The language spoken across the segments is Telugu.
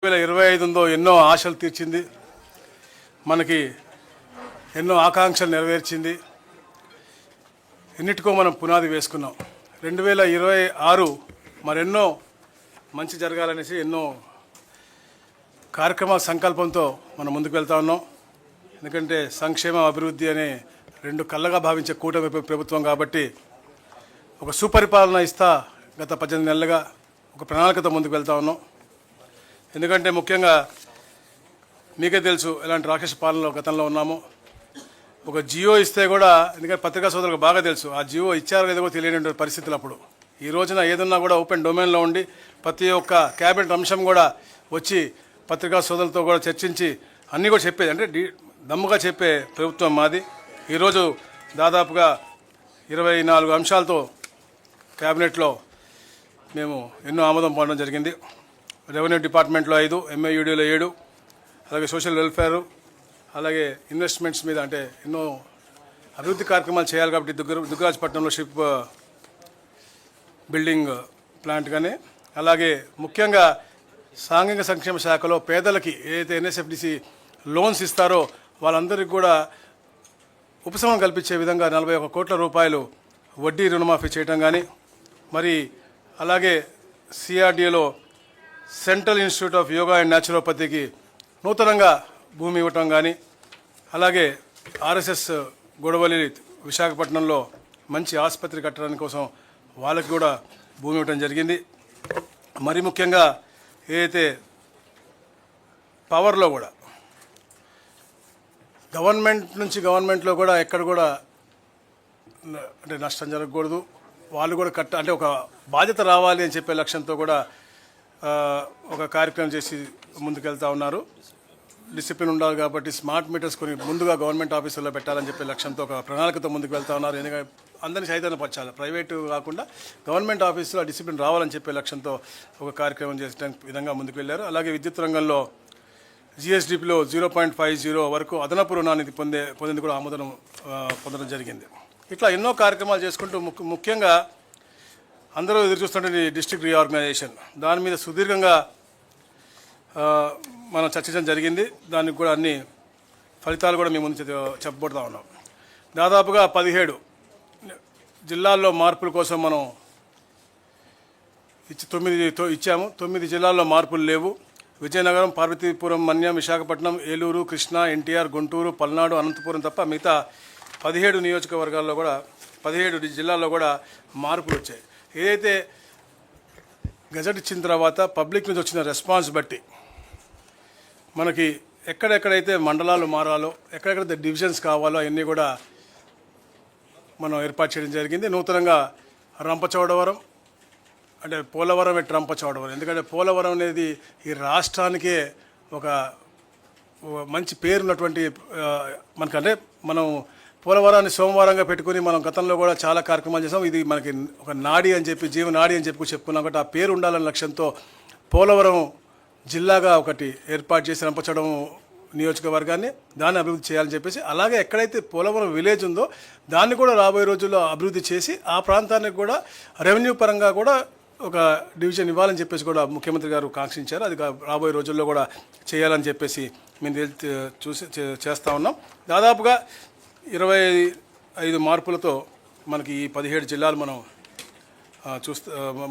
2025 ఉందో ఎన్నో ఆశలు తీర్చింది, మనకి ఎన్నో ఆకాంక్షలు నెరవేర్చింది, ఎన్నిటికో మనం పునాది వేసుకున్నాం. 2026 మరెన్నో మంచి జరగాలనేసి ఎన్నో కార్యక్రమాల సంకల్పంతో మనం ముందుకు వెళ్తా ఉన్నాం. ఎందుకంటే సంక్షేమ అభివృద్ధి అనే రెండు కళ్ళగా భావించే కూటమి ప్రభుత్వం కాబట్టి ఒక సుపరిపాలన ఇస్తా గత 18 నెలలుగా ఒక ప్రణాళికతో ముందుకు వెళ్తా ఉన్నాం. ఎందుకంటే ముఖ్యంగా మీకే తెలుసు ఎలాంటి రాక్షస పాలనలో గతంలో ఉన్నామో. ఒక జియో ఇస్తే కూడా, ఎందుకంటే పత్రికా సోదరులకు బాగా తెలుసు ఆ జియో ఇచ్చారో లేదో తెలియని పరిస్థితులు అప్పుడు. ఈ రోజున ఏదన్నా కూడా ఓపెన్ డొమైన్లో ఉండి ప్రతి ఒక్క క్యాబినెట్ అంశం కూడా వచ్చి పత్రికా సోదరులతో కూడా చర్చించి అన్నీ కూడా చెప్పేది, అంటే దమ్ముగా చెప్పే ప్రభుత్వం మాది. ఈరోజు దాదాపుగా 24 అంశాలతో క్యాబినెట్లో మేము ఎన్నో ఆమోదం పొందడం జరిగింది. రెవెన్యూ డిపార్ట్మెంట్లో 5, ఎంఏయుడిలో 7, అలాగే సోషల్ వెల్ఫేరు, అలాగే ఇన్వెస్ట్మెంట్స్ మీద అంటే ఎన్నో అభివృద్ధి కార్యక్రమాలు చేయాలి కాబట్టి దుగ్గరాజపట్నంలో షిప్ బిల్డింగ్ ప్లాంట్ కానీ, అలాగే ముఖ్యంగా సాంఘిక సంక్షేమ శాఖలో పేదలకి ఏదైతే ఎన్ఎస్ఎఫ్డిసి లోన్స్ ఇస్తారో వాళ్ళందరికీ కూడా ఉపశమనం కల్పించే విధంగా 41 కోట్ల రూపాయలు వడ్డీ రుణమాఫీ చేయడం కానీ, మరి అలాగే సిఆర్డిఏలో central institute of yoga and న్యాచురోపతికి నూతనంగా భూమి ఇవ్వటం కానీ, అలాగే ఆర్ఎస్ఎస్ గొడవలి విశాఖపట్నంలో మంచి ఆసుపత్రి కట్టడానికి కోసం వాళ్ళకి కూడా భూమి ఇవ్వటం జరిగింది. మరి ముఖ్యంగా ఏదైతే పవర్లో కూడా గవర్నమెంట్లో కూడా ఎక్కడ కూడా అంటే నష్టం జరగకూడదు, వాళ్ళు కూడా అంటే ఒక బాధ్యత రావాలి అని చెప్పే లక్ష్యంతో కూడా ఒక కార్యక్రమం చేసి ముందుకెళ్తా ఉన్నారు. డిసిప్లిన్ ఉండాలి కాబట్టి స్మార్ట్ మీటర్స్ కొన్ని ముందుగా గవర్నమెంట్ ఆఫీసుల్లో పెట్టాలని చెప్పే లక్ష్యంతో ఒక ప్రణాళికతో ముందుకు వెళ్తా ఉన్నారు. ఎందుకంటే అందరినీ చైతన్యపరచాలి, ప్రైవేటు కాకుండా గవర్నమెంట్ ఆఫీసులో డిసిప్లిన్ రావాలని చెప్పే లక్ష్యంతో ఒక కార్యక్రమం చేసడానికి విధంగా ముందుకు వెళ్ళారు. అలాగే విద్యుత్ రంగంలో జిఎస్డిపిలో 0.50 వరకు అదనపు రుణాన్ని పొందేందుకు కూడా ఆమోదం పొందడం జరిగింది. ఇట్లా ఎన్నో కార్యక్రమాలు చేసుకుంటూ ముఖ్యంగా అందరూ ఎదురు చూస్తుంటే డిస్ట్రిక్ట్ రీఆర్గనైజేషన్ దాని మీద సుదీర్ఘంగా మనం చర్చించడం జరిగింది. దానికి కూడా అన్ని ఫలితాలు కూడా మేము ముందు చెప్పబడుతూ ఉన్నాం. దాదాపుగా 17 జిల్లాల్లో మార్పుల కోసం మనం 9 ఇచ్చాము. 9 జిల్లాల్లో మార్పులు లేవు. విజయనగరం, పార్వతీపురం, మన్యం, విశాఖపట్నం, ఏలూరు, కృష్ణా, ఎన్టీఆర్, గుంటూరు, పల్నాడు, అనంతపురం తప్ప మిగతా 17 నియోజకవర్గాల్లో కూడా 17 జిల్లాల్లో కూడా మార్పులు వచ్చాయి. ఏదైతే గజెట్ ఇచ్చిన తర్వాత పబ్లిక్ నుంచి వచ్చిన రెస్పాన్స్ బట్టి మనకి ఎక్కడెక్కడైతే మండలాలు మారాలో, ఎక్కడెక్కడైతే డివిజన్స్ కావాలో అవన్నీ కూడా మనం ఏర్పాటు చేయడం జరిగింది. నూతనంగా రంపచోడవరం అంటే పోలవరం రంపచోడవరం, ఎందుకంటే పోలవరం అనేది ఈ రాష్ట్రానికే ఒక మంచి పేరున్నటువంటి మనకంటే మనం పోలవరాన్ని సోమవారంగా పెట్టుకుని మనం గతంలో కూడా చాలా కార్యక్రమాలు చేసాం. ఇది మనకి ఒక నాడి అని చెప్పి జీవనాడి అని చెప్పి చెప్పుకున్నాం కాబట్టి ఆ పేరు ఉండాలనే లక్ష్యంతో పోలవరం జిల్లాగా ఒకటి ఏర్పాటు చేసి రంపచోడవరం నియోజకవర్గాన్ని దాన్ని అభివృద్ధి చేయాలని చెప్పేసి, అలాగే ఎక్కడైతే పోలవరం విలేజ్ ఉందో దాన్ని కూడా రాబోయే రోజుల్లో అభివృద్ధి చేసి ఆ ప్రాంతానికి కూడా రెవెన్యూ పరంగా కూడా ఒక డివిజన్ ఇవ్వాలని చెప్పేసి కూడా ముఖ్యమంత్రి గారు కాంక్షించారు. అది రాబోయే రోజుల్లో కూడా చేయాలని చెప్పేసి మేము చేస్తూ ఉన్నాం. దాదాపుగా 25 మార్పులతో మనకి ఈ 17 జిల్లాలు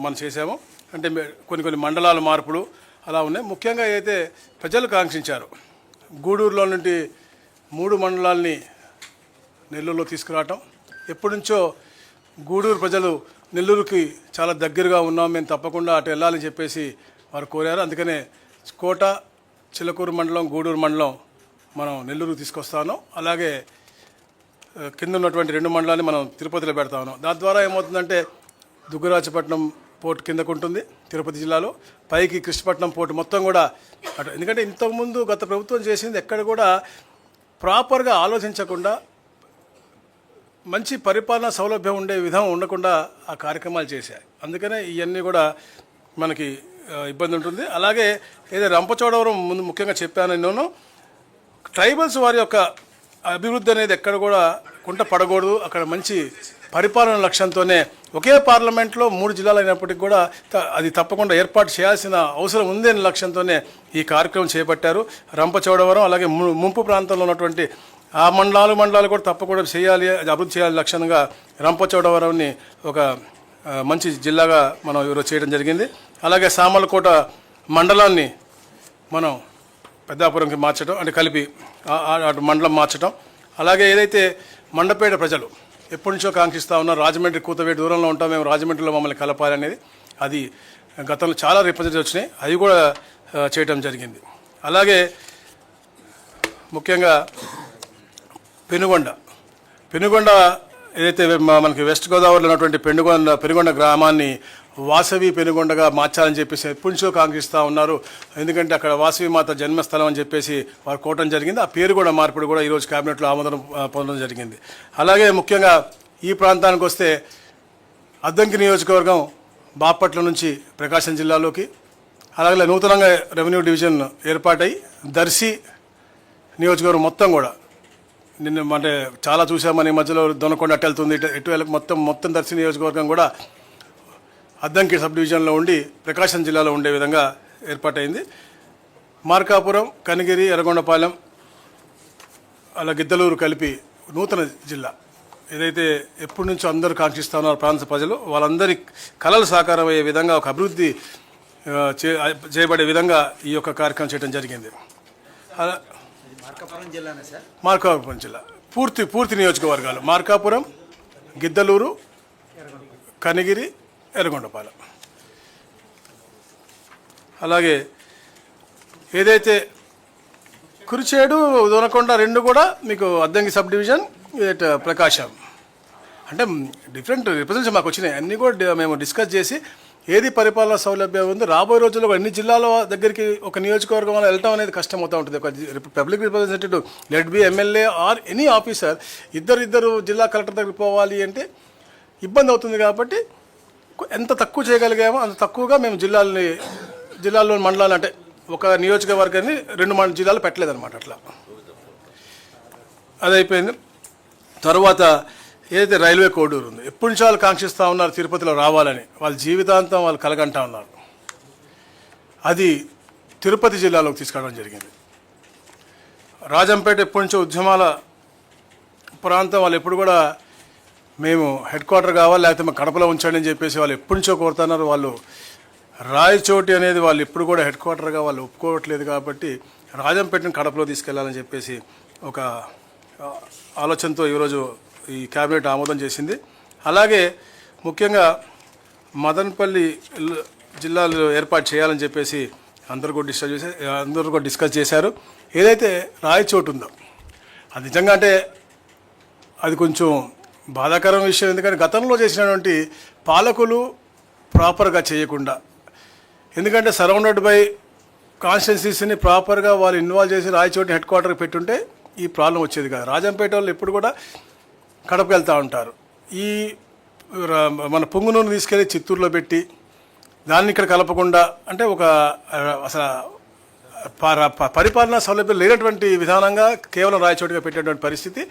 మనం చేసాము. అంటే కొన్ని మండలాల మార్పులు అలా ఉన్నాయి. ముఖ్యంగా అయితే ప్రజలు కాంక్షించారు గూడూరులో నుండి 3 మండలాల్ని నెల్లూరులో తీసుకురావటం. ఎప్పటి నుంచో గూడూరు ప్రజలు నెల్లూరుకి చాలా దగ్గరగా ఉన్నాం, మేము తప్పకుండా అటు వెళ్ళాలని చెప్పేసి వారు కోరారు. అందుకనే కోట, చిలకూరు మండలం, గూడూరు మండలం మనం నెల్లూరుకు తీసుకొస్తా ఉన్నాం. అలాగే కింద ఉన్నటువంటి 2 మండలాన్ని మనం తిరుపతిలో పెడతా ఉన్నాం. దాని ద్వారా ఏమవుతుందంటే దుగ్గరాజపట్నం పోర్ట్ కిందకు ఉంటుంది తిరుపతి జిల్లాలో, పైకి కృష్ణపట్నం పోర్టు మొత్తం కూడా అటు. ఎందుకంటే ఇంతకుముందు గత ప్రభుత్వం చేసింది ఎక్కడ కూడా ప్రాపర్గా ఆలోచించకుండా మంచి పరిపాలనా సౌలభ్యం ఉండే విధం ఉండకుండా ఆ కార్యక్రమాలు చేశాయి. అందుకనే ఇవన్నీ కూడా మనకి ఇబ్బంది ఉంటుంది. అలాగే ఏదో రంపచోడవరం ముందు ముఖ్యంగా చెప్పాను నేను, ట్రైబల్స్ వారి యొక్క అభివృద్ధి అనేది ఎక్కడ కూడా కుంట పడకూడదు, అక్కడ మంచి పరిపాలన లక్ష్యంతోనే ఒకే పార్లమెంట్లో 3 జిల్లాలు అయినప్పటికీ కూడా అది తప్పకుండా ఏర్పాటు చేయాల్సిన అవసరం ఉంది అనే లక్ష్యంతోనే ఈ కార్యక్రమం చేపట్టారు. రంపచోడవరం అలాగే ముంపు ప్రాంతంలో ఉన్నటువంటి ఆ మండలాలు కూడా తప్పకుండా చేయాలి, అభివృద్ధి చేయాలి లక్ష్యంగా రంపచోడవరంని ఒక మంచి జిల్లాగా మనం ఈరోజు చేయడం జరిగింది. అలాగే సామర్లకోట మండలాన్ని మనం పెద్దాపురంకి మార్చడం అంటే కలిపి అటు మండలం మార్చడం. అలాగే ఏదైతే మండపేట ప్రజలు ఎప్పటి నుంచో కాంక్షిస్తూ ఉన్నారు, రాజమండ్రి కూతవేటి దూరంలో ఉంటాం మేము, రాజమండ్రిలో మమ్మల్ని కలపాలి అనేది, అది గతంలో చాలా రిప్రజెంటేటివ్ వచ్చినాయి, అవి కూడా చేయడం జరిగింది. అలాగే ముఖ్యంగా పెనుగొండ ఏదైతే మనకి వెస్ట్ గోదావరిలో ఉన్నటువంటి పెనుగొండ గ్రామాన్ని వాసవి పెనుగొండగా మార్చాలని చెప్పేసి ఎప్పటి నుంచో కాంక్షిస్తూ ఉన్నారు. ఎందుకంటే అక్కడ వాసవి మాత జన్మస్థలం అని చెప్పేసి వారు కోవటం జరిగింది. ఆ పేరు కూడా మార్పిడి కూడా ఈరోజు కేబినెట్లో ఆమోదం పొందడం జరిగింది. అలాగే ముఖ్యంగా ఈ ప్రాంతానికి వస్తే అద్దంకి నియోజకవర్గం బాపట్ల నుంచి ప్రకాశం జిల్లాలోకి, అలాగే నూతనంగా రెవెన్యూ డివిజన్ ఏర్పాటై దర్శి నియోజకవర్గం మొత్తం కూడా నిన్న అంటే చాలా చూసామని మధ్యలో దొనకొండ అటు వెళ్తుంది, ఇటు మొత్తం దర్శి నియోజకవర్గం కూడా అద్దంకి సబ్ డివిజన్లో ఉండి ప్రకాశం జిల్లాలో ఉండే విధంగా ఏర్పాటైంది. మార్కాపురం, కనిగిరి, ఎర్రగొండపాలెం అలా గిద్దలూరు కలిపి నూతన జిల్లా ఏదైతే ఎప్పటి నుంచో అందరూ కాంక్షిస్తూ ఉన్నారు ప్రాంత ప్రజలు, వాళ్ళందరి కళలు సాకారం అయ్యే విధంగా ఒక అభివృద్ధి చేయబడే విధంగా ఈ యొక్క కార్యక్రమం చేయడం జరిగింది. మార్కాపురం జిల్లా పూర్తి నియోజకవర్గాలు మార్కాపురం, గిద్దలూరు, కనిగిరి, ఎర్రగొండపాలెం. అలాగే ఏదైతే కురిచేడు, దొనకొండ రెండు కూడా మీకు అద్దంకి సబ్ డివిజన్, ప్రకాశం అంటే డిఫరెంట్ రిప్రజెంటేషన్ మాకు వచ్చినాయి. అన్నీ కూడా మేము డిస్కస్ చేసి ఏది పరిపాలన సౌలభ్యం ఉంది, రాబోయే రోజుల్లో అన్ని జిల్లాల దగ్గరికి ఒక నియోజకవర్గం వల్ల వెళ్ళటం అనేది కష్టం అవుతూ ఉంటుంది. ఒక public representative let be MLA or any officer ఇద్దరు జిల్లా కలెక్టర్ దగ్గరికి పోవాలి అంటే ఇబ్బంది అవుతుంది. కాబట్టి ఎంత తక్కువ చేయగలిగామో అంత తక్కువగా మేము జిల్లాల్లో మండలాలు అంటే ఒక నియోజకవర్గాన్ని 2 జిల్లాలు పెట్టలేదన్నమాట. అట్లా అది అయిపోయింది. తర్వాత ఏదైతే రైల్వే కోడూరు ఉంది, ఎప్పటి నుంచి వాళ్ళు కాంక్షిస్తూ ఉన్నారు తిరుపతిలో రావాలని, వాళ్ళ జీవితాంతం వాళ్ళు కలగంటా ఉన్నారు. అది తిరుపతి జిల్లాలోకి తీసుకురావడం జరిగింది. రాజంపేట ఎప్పటి నుంచో ఉద్యమాల ప్రాంతం, వాళ్ళు ఎప్పుడు కూడా మేము హెడ్ క్వార్టర్ కావాలి లేకపోతే మేము కడపలో ఉంచండి అని చెప్పేసి వాళ్ళు ఎప్పటి నుంచో కోరుతున్నారు. వాళ్ళు రాయచోటి అనేది వాళ్ళు ఎప్పుడు కూడా హెడ్ క్వార్టర్గా వాళ్ళు ఒప్పుకోవట్లేదు. కాబట్టి రాజంపేటని కడపలో తీసుకెళ్లాలని చెప్పేసి ఒక ఆలోచనతో ఈరోజు ఈ క్యాబినెట్ ఆమోదం చేసింది. అలాగే ముఖ్యంగా మదనపల్లి జిల్లాలో ఏర్పాటు చేయాలని చెప్పేసి అందరూ కూడా డిస్కస్ చేశారు. ఏదైతే రాయచోటు ఉందో అది నిజంగా అంటే అది కొంచెం బాధాకరం విషయం. ఎందుకంటే గతంలో చేసినటువంటి పాలకులు ప్రాపర్గా చేయకుండా, ఎందుకంటే సరౌండెడ్ బై కాన్స్టిట్యున్సీస్ని ప్రాపర్గా వాళ్ళు ఇన్వాల్వ్ చేసి రాయచోటి హెడ్ క్వార్టర్కి పెట్టుంటే ఈ ప్రాబ్లం వచ్చేది కాదు. రాజంపేట వాళ్ళు ఎప్పుడు కూడా కడపకు వెళ్తూ ఉంటారు. ఈ మన పొంగునూరు తీసుకెళ్ళి చిత్తూరులో పెట్టి దాన్ని ఇక్కడ కలపకుండా అంటే ఒక అసలు పరిపాలనా సౌలభ్యం లేనటువంటి విధానంగా కేవలం రాయచోటిగా పెట్టేటువంటి పరిస్థితి.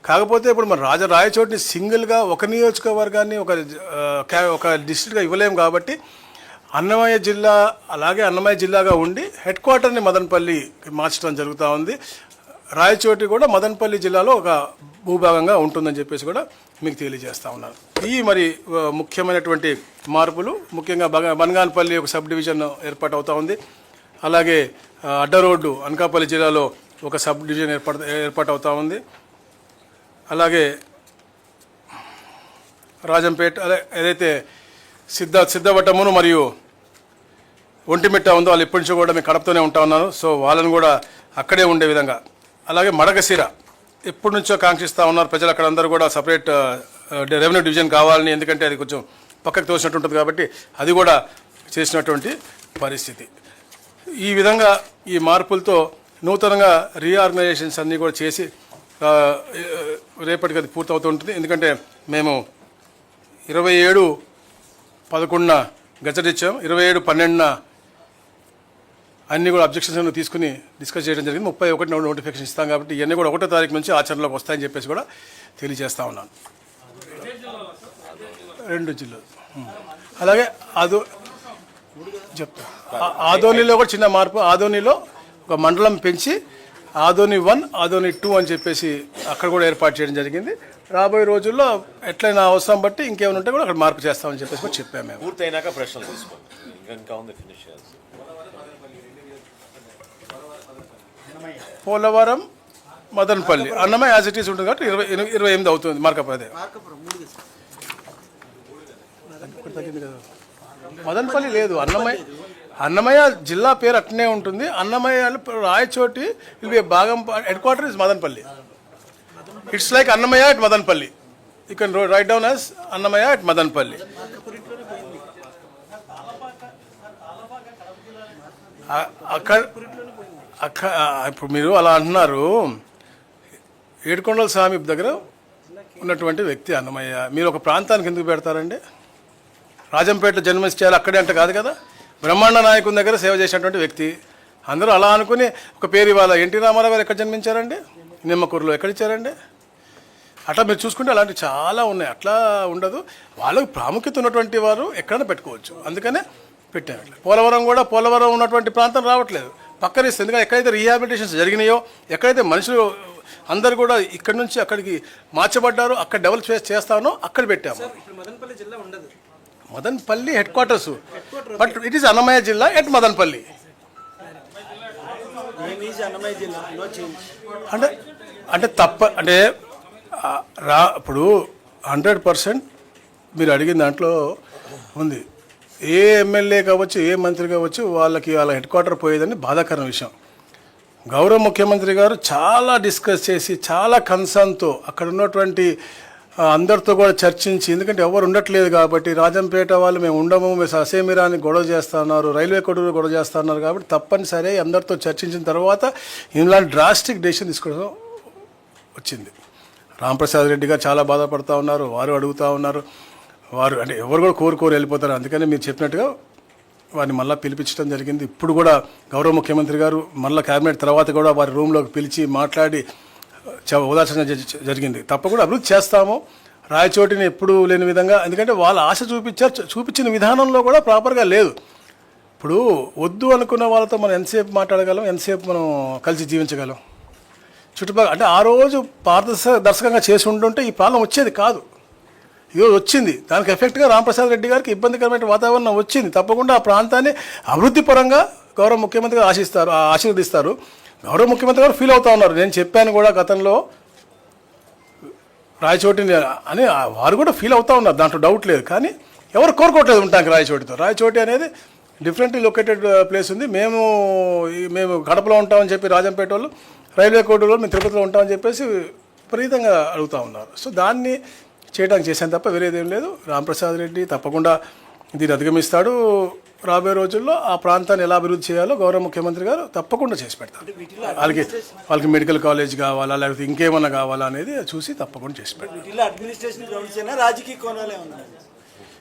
కాకపోతే ఇప్పుడు మన రాయచోటిని సింగిల్గా ఒక నియోజకవర్గాన్ని ఒక డిస్ట్రిక్ట్గా ఇవ్వలేము. కాబట్టి అన్నమయ్య జిల్లా అలాగే అన్నమయ్య జిల్లాగా ఉండి హెడ్ క్వార్టర్ని మదనపల్లికి మార్చడం జరుగుతూ ఉంది. రాయచోటి కూడా మదనపల్లి జిల్లాలో ఒక భూభాగంగా ఉంటుందని చెప్పేసి కూడా మీకు తెలియజేస్తూ ఉన్నాను. ఈ మరి ముఖ్యమైనటువంటి మార్పులు ముఖ్యంగా బనగానపల్లి ఒక సబ్ డివిజన్ ఏర్పాటు అవుతూ ఉంది. అలాగే అడ్డ రోడ్డు అనకాపల్లి జిల్లాలో ఒక సబ్ డివిజన్ ఏర్పాటు అవుతూ ఉంది. అలాగే రాజంపేట ఏదైతే సిద్ధవటమును మరియు ఒంటిమిట్ట ఉందో వాళ్ళు ఎప్పటి నుంచో కూడా మేము కడపతోనే ఉంటా ఉన్నాను. సో వాళ్ళని కూడా అక్కడే ఉండే విధంగా. అలాగే మడకశిర ఎప్పటి నుంచో కాంక్షిస్తూ ఉన్నారు ప్రజలు, అక్కడ అందరూ కూడా సపరేట్ రెవెన్యూ డివిజన్ కావాలని, ఎందుకంటే అది కొంచెం పక్కకు తోసినట్టు ఉంటుంది కాబట్టి అది కూడా చేసినటువంటి పరిస్థితి. ఈ విధంగా ఈ మార్పులతో నూతనంగా రీఆర్గనైజేషన్స్ అన్నీ కూడా చేసి రేపటికి అది పూర్తవుతూ ఉంటుంది. ఎందుకంటే మేము 27/11 గజెట్ ఇచ్చాం, 27/12 అన్నీ కూడా అబ్జెక్షన్స్ తీసుకుని డిస్కస్ చేయడం జరిగింది. 31 నోటిఫికేషన్ ఇస్తాం కాబట్టి ఇవన్నీ కూడా 1వ తారీఖు నుంచి ఆచరణలోకి వస్తాయని చెప్పేసి కూడా తెలియజేస్తా ఉన్నాను. 2 జిల్లాలు. అలాగే చెప్తా ఆదోనిలో కూడా చిన్న మార్పు. ఆదోనిలో ఒక మండలం పెంచి ఆదోని 1, ఆదోని 2 అని చెప్పేసి అక్కడ కూడా ఏర్పాటు చేయడం జరిగింది. రాబోయే రోజుల్లో ఎట్లయినా అవసరం బట్టి ఇంకేమైనా ఉంటే కూడా అక్కడ మార్పు చేస్తామని చెప్పేసి కూడా చెప్పాము మేము. పూర్తయినాక ప్రశ్నలు తీసుకోండి. ఇంకా ఉంది ఫినిష్ చేయాల్సి. Polavaram, Madanapalle, Annamayya as it is ఉంటుంది కాబట్టి 28 అవుతుంది. మార్కప్ అదే మదనపల్లి లేదు. అన్నమయ్య జిల్లా పేరు అట్నే ఉంటుంది. అన్నమయ్య రాయచోటి విల్ బి భాగం. Head quarter is Madanapalle. It's like Annamayya at Madanapalle. You can write down as Annamayya at Madanapalle. ఇప్పుడు మీరు అలా అంటున్నారు. ఏడుకొండల స్వామి దగ్గర ఉన్నటువంటి వ్యక్తి అన్నమయ్య. మీరు ఒక ప్రాంతానికి ఎందుకు పెడతారండి? రాజంపేటలో జన్మించాలి అక్కడే అంటే కాదు కదా. బ్రహ్మాండ నాయకుని దగ్గర సేవ చేసినటువంటి వ్యక్తి. అందరూ అలా అనుకుని ఒక పేరు ఇవాళ. ఎన్టీ రామారావు గారు ఎక్కడ జన్మించారండి? నిమ్మకూరులో. ఎక్కడిచ్చారండి? అట్లా మీరు చూసుకుంటే అలాంటివి చాలా ఉన్నాయి. అట్లా ఉండదు. వాళ్ళకు ప్రాముఖ్యత ఉన్నటువంటి వారు ఎక్కడైనా పెట్టుకోవచ్చు. అందుకనే పెట్టాము. పోలవరం ఉన్నటువంటి ప్రాంతం రావట్లేదు, పక్కన ఇస్తుంది. ఎందుకంటే ఎక్కడైతే రీహాబిలిటేషన్స్ జరిగినాయో, ఎక్కడైతే మనుషులు అందరు కూడా ఇక్కడి నుంచి అక్కడికి మార్చబడ్డారో, అక్కడ డెవలప్ చేస్తానో అక్కడ పెట్టాము. Madanapalle head quarters, but it is Annamayya జిల్లా ఎట్ మదనపల్లి. అంటే ఇప్పుడు 100% మీరు అడిగిన దాంట్లో ఉంది. ఏ ఎమ్మెల్యే కావచ్చు, ఏ మంత్రి కావచ్చు, వాళ్ళ హెడ్ క్వార్టర్ పోయేదని బాధాకరమైన విషయం. గౌరవ ముఖ్యమంత్రి గారు చాలా డిస్కస్ చేసి, చాలా కన్సర్న్తో అక్కడ ఉన్నటువంటి అందరితో కూడా చర్చించి, ఎందుకంటే ఎవరు ఉండట్లేదు కాబట్టి, రాజంపేట వాళ్ళు మేము ఉండము, మేము అసేమిరాని గొడవ చేస్తున్నారు, రైల్వే కొడుకు గొడవ చేస్తున్నారు కాబట్టి తప్పనిసరి అందరితో చర్చించిన తర్వాత ఇలాంటి డ్రాస్టిక్ డెసిషన్ తీసుకోవడం వచ్చింది. రాంప్రసాద్ రెడ్డి గారు చాలా బాధపడుతూ ఉన్నారు. వారు అడుగుతూ ఉన్నారు. వారు అంటే ఎవరు కూడా కోరుకోరు వెళ్ళిపోతారు. అందుకని మీరు చెప్పినట్టుగా వారిని మళ్ళీ పిలిపించడం జరిగింది. ఇప్పుడు కూడా గౌరవ ముఖ్యమంత్రి గారు మళ్ళీ క్యాబినెట్ తర్వాత కూడా వారి రూమ్లోకి పిలిచి మాట్లాడి ఉదాసన జరిగింది. తప్పకుండా అభివృద్ధి చేస్తాము. రాయచోటిని ఎప్పుడు లేని విధంగా, ఎందుకంటే వాళ్ళు ఆశ చూపించిన విధానంలో కూడా ప్రాపర్గా లేదు. ఇప్పుడు వద్దు అనుకున్న వాళ్ళతో మనం ఎంతసేపు మాట్లాడగలం, ఎంతసేపు మనం కలిసి జీవించగలం? చుట్టుపక్కల అంటే ఆ రోజు పారదర్శకంగా చేసి ఉంటుంటే ఈ ప్రాబ్లం వచ్చేది కాదు. ఈరోజు వచ్చింది. దానికి ఎఫెక్ట్గా రాంప్రసాద్ రెడ్డి గారికి ఇబ్బందికరమైన వాతావరణం వచ్చింది. తప్పకుండా ఆ ప్రాంతాన్ని అభివృద్ధి పరంగా గౌరవ ముఖ్యమంత్రి గారు ఆశీర్వదిస్తారు. గౌరవ ముఖ్యమంత్రి గారు ఫీల్ అవుతూ ఉన్నారు. నేను చెప్పాను కూడా గతంలో రాయచోటిని అని, వారు కూడా ఫీల్ అవుతూ ఉన్నారు, దాంట్లో డౌట్ లేదు. కానీ ఎవరు కోరుకోవట్లేదు ఉంటానికి రాయచోటితో. రాయచోటి అనేది డిఫరెంట్లీ లొకేటెడ్ ప్లేస్ ఉంది. మేము కడపలో ఉంటామని చెప్పి రాజంపేట వాళ్ళు, రైల్వే కోర్టులో మేము తిరుపతిలో ఉంటామని చెప్పేసి విపరీతంగా అడుగుతూ ఉన్నారు. సో దాన్ని చేయడానికి చేశాను తప్ప వేరేదేం లేదు. రాంప్రసాద్ రెడ్డి తప్పకుండా దీన్ని అధిగమిస్తాడు. రాబోయే రోజుల్లో ఆ ప్రాంతాన్ని ఎలా అభివృద్ధి చేయాలో గౌరవ ముఖ్యమంత్రి గారు తప్పకుండా చేసి పెడతారు. వాళ్ళకి మెడికల్ కాలేజ్ కావాలా, లేకపోతే ఇంకేమన్నా కావాలా అనేది చూసి తప్పకుండా చేసి పెడతారు.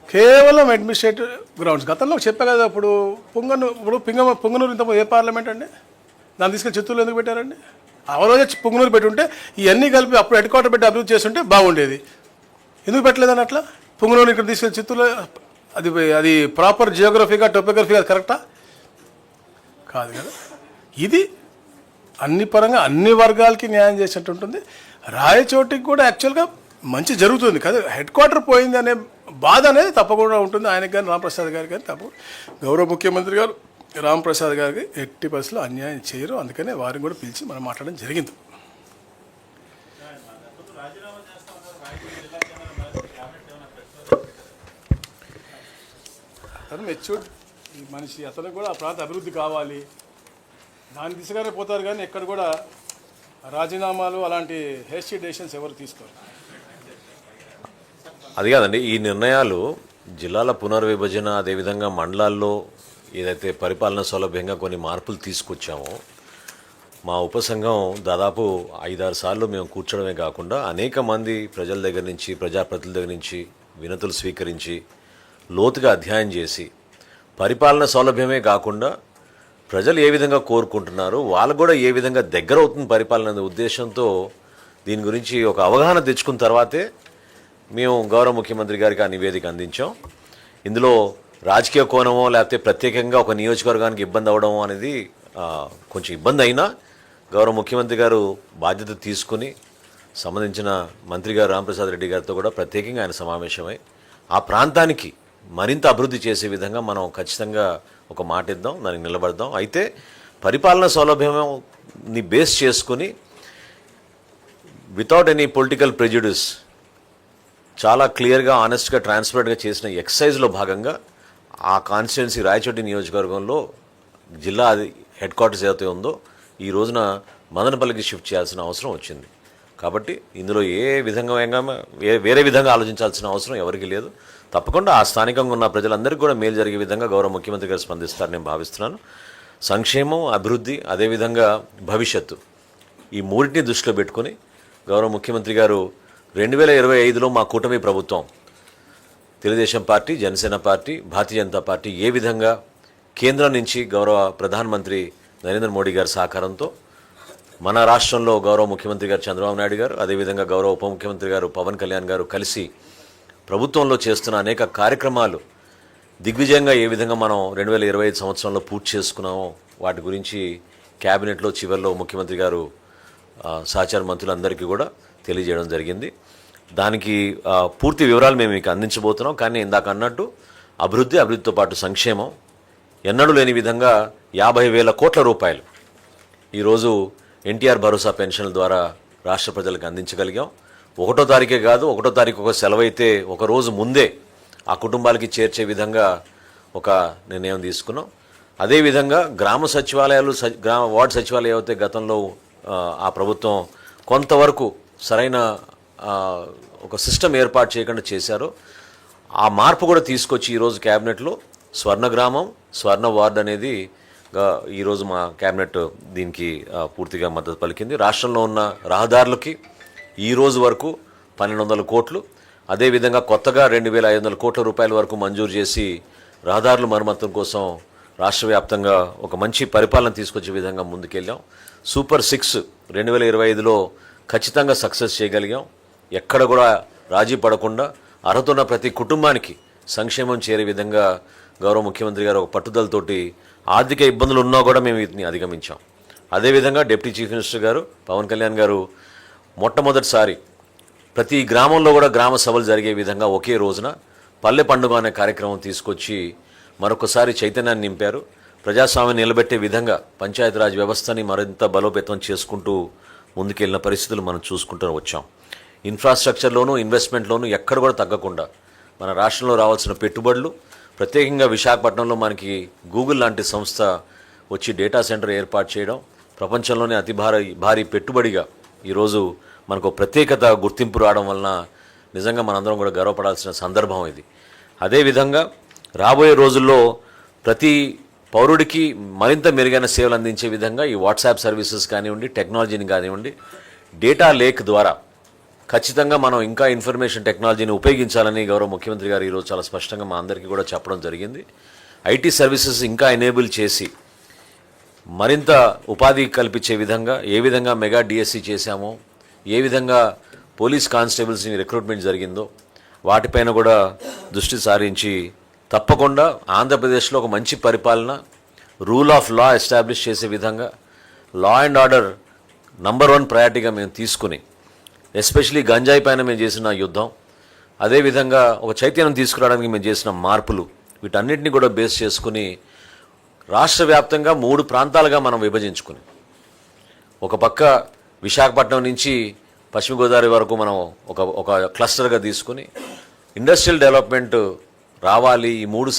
కేవలం అడ్మినిస్ట్రేటివ్ గ్రౌండ్స్. గతంలో చెప్పా కదా, ఇప్పుడు పొంగనూరు ఇంత ఏ పార్లమెంట్ అండి? దాన్ని తీసుకెళ్ళి చిత్తూరులో ఎందుకు పెట్టారండి? ఆ రోజే పొంగనూరు పెట్టుంటే ఇవన్నీ కలిపి అప్పుడు హెడ్ క్వార్టర్ పెట్టి అభివృద్ధి చేస్తుంటే బాగుండేది. ఎందుకు పెట్టలేదని అట్లా? పొంగనూరు ఇక్కడ తీసుకెళ్ళి చిత్తూరులో అది ప్రాపర్ జియోగ్రఫీగా, టోపోగ్రఫీగా కరెక్టా? కాదు కదా. ఇది అన్ని పరంగా అన్ని వర్గాలకి న్యాయం చేసినట్టు ఉంటుంది. రాయచోటికి కూడా యాక్చువల్గా మంచి జరుగుతుంది కదా. హెడ్ క్వార్టర్ పోయింది అనే బాధ అనేది తప్పకుండా ఉంటుంది ఆయనకి కానీ, రాంప్రసాద్ గారికి కానీ. తప్పకుండా గౌరవ ముఖ్యమంత్రి గారు రాంప్రసాద్ గారికి ఎట్టి పరిస్థితుల్లో అన్యాయం చేయరు. అందుకనే వారిని కూడా పిలిచి మనం మాట్లాడడం జరిగింది. అతను మెచ్యూర్డ్ మనిషి. అతను కూడా ఆ ప్రాంత అభివృద్ధి కావాలి, దాని దిశగానే పోతారు. కానీ ఎక్కడ కూడా రాజీనామాలు అలాంటి హేస్టీ డెసిషన్స్ ఎవరు తీసుకోరు. అది కాదండి, ఈ నిర్ణయాలు జిల్లాల పునర్విభజన, అదేవిధంగా మండలాల్లో ఏదైతే పరిపాలన సౌలభ్యంగా కొన్ని మార్పులు తీసుకొచ్చామో, మా ఉపసంఘం దాదాపు 5-6 సార్లు మేము కూర్చోడమే కాకుండా అనేక మంది ప్రజల దగ్గర నుంచి, ప్రజాప్రతినిధుల దగ్గర నుంచి వినతులు స్వీకరించి లోతుగా అధ్యయనం చేసి, పరిపాలన సౌలభ్యమే కాకుండా ప్రజలు ఏ విధంగా కోరుకుంటున్నారు, వాళ్ళకు కూడా ఏ విధంగా దగ్గర అవుతుంది పరిపాలన అనే ఉద్దేశంతో దీని గురించి ఒక అవగాహన తెచ్చుకున్న తర్వాతే మేము గౌరవ ముఖ్యమంత్రి గారికి ఆ నివేదిక అందించాం. ఇందులో రాజకీయ కోణమో లేకపోతే ప్రత్యేకంగా ఒక నియోజకవర్గానికి ఇబ్బంది అవ్వడం అనేది కొంచెం ఇబ్బంది అయినా గౌరవ ముఖ్యమంత్రి గారు బాధ్యత తీసుకుని సంబంధించిన మంత్రి గారు రాంప్రసాద్ రెడ్డి గారితో కూడా ప్రత్యేకంగా ఆయన సమావేశమై ఆ ప్రాంతానికి మరింత అభివృద్ధి చేసే విధంగా మనం ఖచ్చితంగా ఒక మాట ఇద్దాం, దానికి నిలబడదాం. అయితే పరిపాలన సౌలభ్యంని బేస్ చేసుకుని వితౌట్ ఎనీ పొలిటికల్ ప్రెజుడిస్ చాలా క్లియర్గా ఆనెస్ట్గా ట్రాన్స్పరెంట్గా చేసిన ఎక్సర్సైజ్లో భాగంగా ఆ కాన్స్టిట్యున్సీ రాయచోటి నియోజకవర్గంలో జిల్లా హెడ్ క్వార్టర్స్ ఏదైతే ఉందో ఈ రోజున మదనపల్లికి షిఫ్ట్ చేయాల్సిన అవసరం వచ్చింది. కాబట్టి ఇందులో వేరే విధంగా ఆలోచించాల్సిన అవసరం ఎవరికి లేదు. తప్పకుండా ఆ స్థానికంగా ఉన్న ప్రజలందరికీ కూడా మేలు జరిగే విధంగా గౌరవ ముఖ్యమంత్రి గారు స్పందిస్తారని నేను భావిస్తున్నాను. సంక్షేమం, అభివృద్ధి, అదేవిధంగా భవిష్యత్తు ఈ మూడింటిని దృష్టిలో పెట్టుకుని గౌరవ ముఖ్యమంత్రి గారు 2025లో మా కూటమి ప్రభుత్వం Telugu Desam party, Janasena party, Bharatiya Janata party ఏ విధంగా కేంద్రం నుంచి గౌరవ ప్రధానమంత్రి నరేంద్ర మోడీ గారి సహకారంతో మన రాష్ట్రంలో గౌరవ ముఖ్యమంత్రి గారు చంద్రబాబు నాయుడు గారు, అదేవిధంగా గౌరవ ఉప ముఖ్యమంత్రి గారు పవన్ కళ్యాణ్ గారు కలిసి ప్రభుత్వంలో చేస్తున్న అనేక కార్యక్రమాలు దిగ్విజయంగా ఏ విధంగా మనం 2025 సంవత్సరంలో పూర్తి చేసుకున్నామో వాటి గురించి క్యాబినెట్లో చివరిలో ముఖ్యమంత్రి గారు సహచార మంత్రులందరికీ కూడా తెలియజేయడం జరిగింది. దానికి పూర్తి వివరాలు మేము మీకు అందించబోతున్నాం. కానీ ఇందాక అన్నట్టు అభివృద్ధితో పాటు సంక్షేమం ఎన్నడూ లేని విధంగా 50,000 కోట్ల రూపాయలు ఈరోజు ఎన్టీఆర్ భరోసా పెన్షన్ల ద్వారా రాష్ట్ర ప్రజలకు అందించగలిగాం. 1వ తారీఖే కాదు, 1వ తారీఖు ఒక సెలవైతే ఒక రోజు ముందే ఆ కుటుంబాలకి చేర్చే విధంగా ఒక నిర్ణయం తీసుకున్నాం. అదేవిధంగా గ్రామ సచివాలయాలు, వార్డు సచివాలయాలు అయితే గతంలో ఆ ప్రభుత్వం కొంతవరకు సరైన ఒక సిస్టమ్ ఏర్పాటు చేయకుండా చేశారో ఆ మార్పు కూడా తీసుకొచ్చి ఈరోజు క్యాబినెట్లో స్వర్ణ గ్రామం, స్వర్ణ వార్డు అనేది ఈరోజు మా క్యాబినెట్ దీనికి పూర్తిగా మద్దతు పలికింది. రాష్ట్రంలో ఉన్న రహదారులకి ఈరోజు వరకు 1,200 కోట్లు, అదేవిధంగా కొత్తగా 2,500 కోట్ల రూపాయల వరకు మంజూరు చేసి రహదారుల మరమ్మతుల కోసం రాష్ట్ర వ్యాప్తంగా ఒక మంచి పరిపాలన తీసుకొచ్చే విధంగా ముందుకెళ్ళాం. సూపర్ 6 2025లో ఖచ్చితంగా సక్సెస్ చేయగలిగాం. ఎక్కడ కూడా రాజీ పడకుండా అర్హత ఉన్న ప్రతి కుటుంబానికి సంక్షేమం చేరే విధంగా గౌరవ ముఖ్యమంత్రి గారు ఒక పట్టుదలతోటి ఆర్థిక ఇబ్బందులు ఉన్నా కూడా మేము వీటిని అధిగమించాం. అదేవిధంగా డిప్యూటీ చీఫ్ మినిస్టర్ గారు పవన్ కళ్యాణ్ గారు మొట్టమొదటిసారి ప్రతి గ్రామంలో కూడా గ్రామ సభలు జరిగే విధంగా ఒకే రోజున పల్లె పండుగ అనే కార్యక్రమం తీసుకొచ్చి మరొకసారి చైతన్యాన్ని నింపారు. ప్రజాస్వామ్యం నిలబెట్టే విధంగా పంచాయతీరాజ్ వ్యవస్థని మరింత బలోపేతం చేసుకుంటూ ముందుకెళ్ళిన పరిస్థితులు మనం చూసుకుంటూ వచ్చాం. ఇన్ఫ్రాస్ట్రక్చర్లోనూ ఇన్వెస్ట్మెంట్లోనూ ఎక్కడ కూడా తగ్గకుండా మన రాష్ట్రంలో రావాల్సిన పెట్టుబడులు, ప్రత్యేకంగా విశాఖపట్నంలో మనకి గూగుల్ లాంటి సంస్థ వచ్చి డేటా సెంటర్ ఏర్పాటు చేయడం, ప్రపంచంలోనే అతి భారీ పెట్టుబడిగా ఈరోజు మనకు ప్రత్యేకత గుర్తింపు రావడం వలన నిజంగా మనందరం కూడా గర్వపడాల్సిన సందర్భం ఇది. అదేవిధంగా రాబోయే రోజుల్లో ప్రతి పౌరుడికి మరింత మెరుగైన సేవలు అందించే విధంగా ఈ వాట్సాప్ సర్వీసెస్ కానివ్వండి, టెక్నాలజీని కానివ్వండి, డేటా లేక్ ద్వారా ఖచ్చితంగా మనం ఇంకా ఇన్ఫర్మేషన్ టెక్నాలజీని ఉపయోగించాలని గౌరవ ముఖ్యమంత్రి గారు ఈరోజు చాలా స్పష్టంగా మా అందరికీ కూడా చెప్పడం జరిగింది. ఐటీ సర్వీసెస్ ఇంకా ఎనేబుల్ చేసి మరింత ఉపాధి కల్పించే విధంగా ఏ విధంగా మెగా డిఎస్సి చేశామో, ఏ విధంగా పోలీస్ కానిస్టేబుల్స్ని రిక్రూట్మెంట్ జరిగిందో వాటిపైన కూడా దృష్టి సారించి తప్పకుండా ఆంధ్రప్రదేశ్లో ఒక మంచి పరిపాలన, రూల్ ఆఫ్ లా ఎస్టాబ్లిష్ చేసే విధంగా లా అండ్ ఆర్డర్ నంబర్ 1 ప్రయారిటీగా మేము తీసుకుని, ఎస్పెషలీ గంజాయి పైన మేము చేసిన యుద్ధం, అదేవిధంగా ఒక చైతన్యం తీసుకురావడానికి మేము చేసిన మార్పులు, వీటన్నిటిని కూడా బేస్ చేసుకుని రాష్ట్ర వ్యాప్తంగా 3 ప్రాంతాలుగా మనం విభజించుకుని, ఒక పక్క విశాఖపట్నం నుంచి పశ్చిమ గోదావరి వరకు మనం ఒక క్లస్టర్గా తీసుకుని ఇండస్ట్రియల్ డెవలప్మెంట్ రావాలి, ఈ 3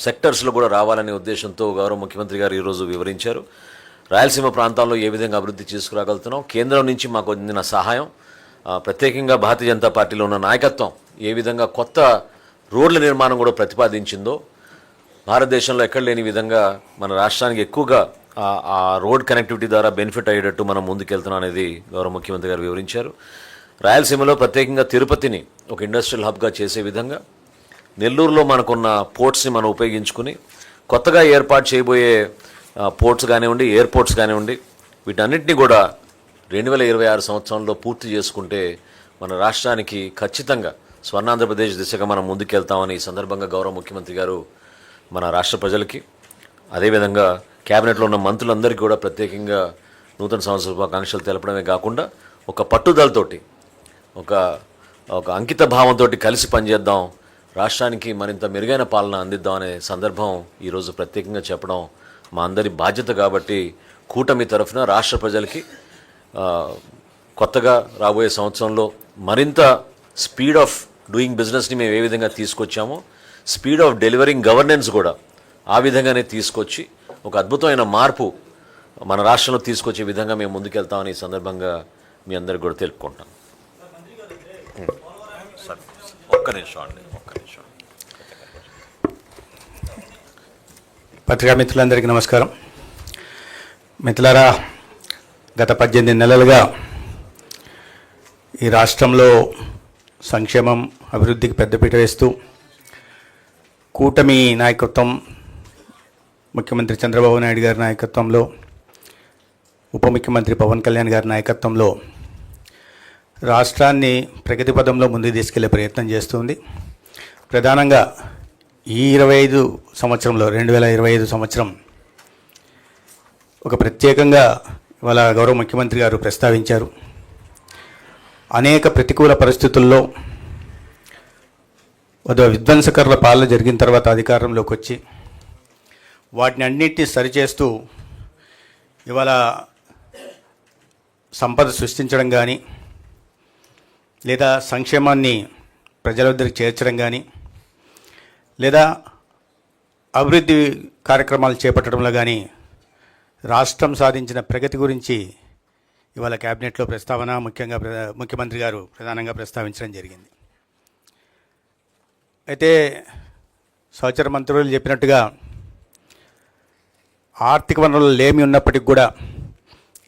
సెక్టర్స్లో కూడా రావాలనే ఉద్దేశంతో గౌరవ ముఖ్యమంత్రి గారు ఈరోజు వివరించారు. రాయలసీమ ప్రాంతాల్లో ఏ విధంగా అభివృద్ధి తీసుకురాగలుగుతున్నాం, కేంద్రం నుంచి మాకు అందిన సహాయం, ప్రత్యేకంగా భారతీయ జనతా పార్టీలో ఉన్న నాయకత్వం ఏ విధంగా కొత్త రోడ్ల నిర్మాణం కూడా ప్రతిపాదించిందో, భారతదేశంలో ఎక్కడ లేని విధంగా మన రాష్ట్రానికి ఎక్కువగా ఆ రోడ్ కనెక్టివిటీ ద్వారా బెనిఫిట్ అయ్యేటట్టు మనం ముందుకెళ్తున్నాం అనేది గౌరవ ముఖ్యమంత్రి గారు వివరించారు. రాయలసీమలో ప్రత్యేకంగా తిరుపతిని ఒక ఇండస్ట్రియల్ హబ్గా చేసే విధంగా, నెల్లూరులో మనకున్న పోర్ట్స్ని మనం ఉపయోగించుకుని కొత్తగా ఏర్పాటు చేయబోయే పోర్ట్స్ కానివ్వండి, ఎయిర్పోర్ట్స్ కానివ్వండి, వీటన్నిటిని కూడా 2026 సంవత్సరంలో పూర్తి చేసుకుంటే మన రాష్ట్రానికి ఖచ్చితంగా స్వర్ణాంధ్రప్రదేశ్ దిశగా మనం ముందుకెళ్తామని ఈ సందర్భంగా గౌరవ ముఖ్యమంత్రి గారు మన రాష్ట్ర ప్రజలకి, అదేవిధంగా క్యాబినెట్లో ఉన్న మంత్రులందరికీ కూడా ప్రత్యేకంగా నూతన సంవత్సర శుభాకాంక్షలు తెలపడమే కాకుండా ఒక పట్టుదలతోటి, ఒక అంకిత భావంతో కలిసి పనిచేద్దాం, రాష్ట్రానికి మరింత మెరుగైన పాలన అందిద్దాం అనే సందర్భం ఈరోజు ప్రత్యేకంగా చెప్పడం మా అందరి బాధ్యత. కాబట్టి కూటమి తరఫున రాష్ట్ర ప్రజలకి కొత్తగా రాబోయే సంవత్సరంలో మరింత స్పీడ్ ఆఫ్ డూయింగ్ బిజినెస్ని మేము ఏ విధంగా తీసుకొచ్చామో, స్పీడ్ ఆఫ్ డెలివరింగ్ గవర్నెన్స్ కూడా ఆ విధంగానే తీసుకొచ్చి ఒక అద్భుతమైన మార్పు మన రాష్ట్రంలో తీసుకొచ్చే విధంగా మేము ముందుకెళ్తామని ఈ సందర్భంగా మీ అందరికి కూడా తెలుపుకుంటాం. ఒక్క నిమిషం. పత్రికా మిత్రులందరికీ నమస్కారం. మిత్రులారా, గత 18 నెలలుగా ఈ రాష్ట్రంలో సంక్షేమం, అభివృద్ధికి పెద్దపీట వేస్తూ కూటమి నాయకత్వం, ముఖ్యమంత్రి చంద్రబాబు నాయుడు గారి నాయకత్వంలో, ఉప ముఖ్యమంత్రి పవన్ కళ్యాణ్ గారి నాయకత్వంలో రాష్ట్రాన్ని ప్రగతి పదంలో ముందుకు తీసుకెళ్లే ప్రయత్నం చేస్తుంది. ప్రధానంగా ఈ 2025 సంవత్సరం ఒక ప్రత్యేకంగా ఇవాళ గౌరవ ముఖ్యమంత్రి గారు ప్రస్తావించారు. అనేక ప్రతికూల పరిస్థితుల్లో విధ్వంసకర పాలన జరిగిన తర్వాత అధికారంలోకి వచ్చి వాటిని అన్నింటినీ సరిచేస్తూ ఇవాళ సంపద సృష్టించడం కానీ, లేదా సంక్షేమాన్ని ప్రజల వద్దకు చేర్చడం కానీ, లేదా అభివృద్ధి కార్యక్రమాలు చేపట్టడంలో కానీ రాష్ట్రం సాధించిన ప్రగతి గురించి ఇవాళ క్యాబినెట్లో ప్రస్తావన ముఖ్యంగా ముఖ్యమంత్రి గారు ప్రధానంగా ప్రస్తావించడం జరిగింది. అయితే సహచర మంత్రులు చెప్పినట్టుగా ఆర్థిక వనరులు లేమి ఉన్నప్పటికీ కూడా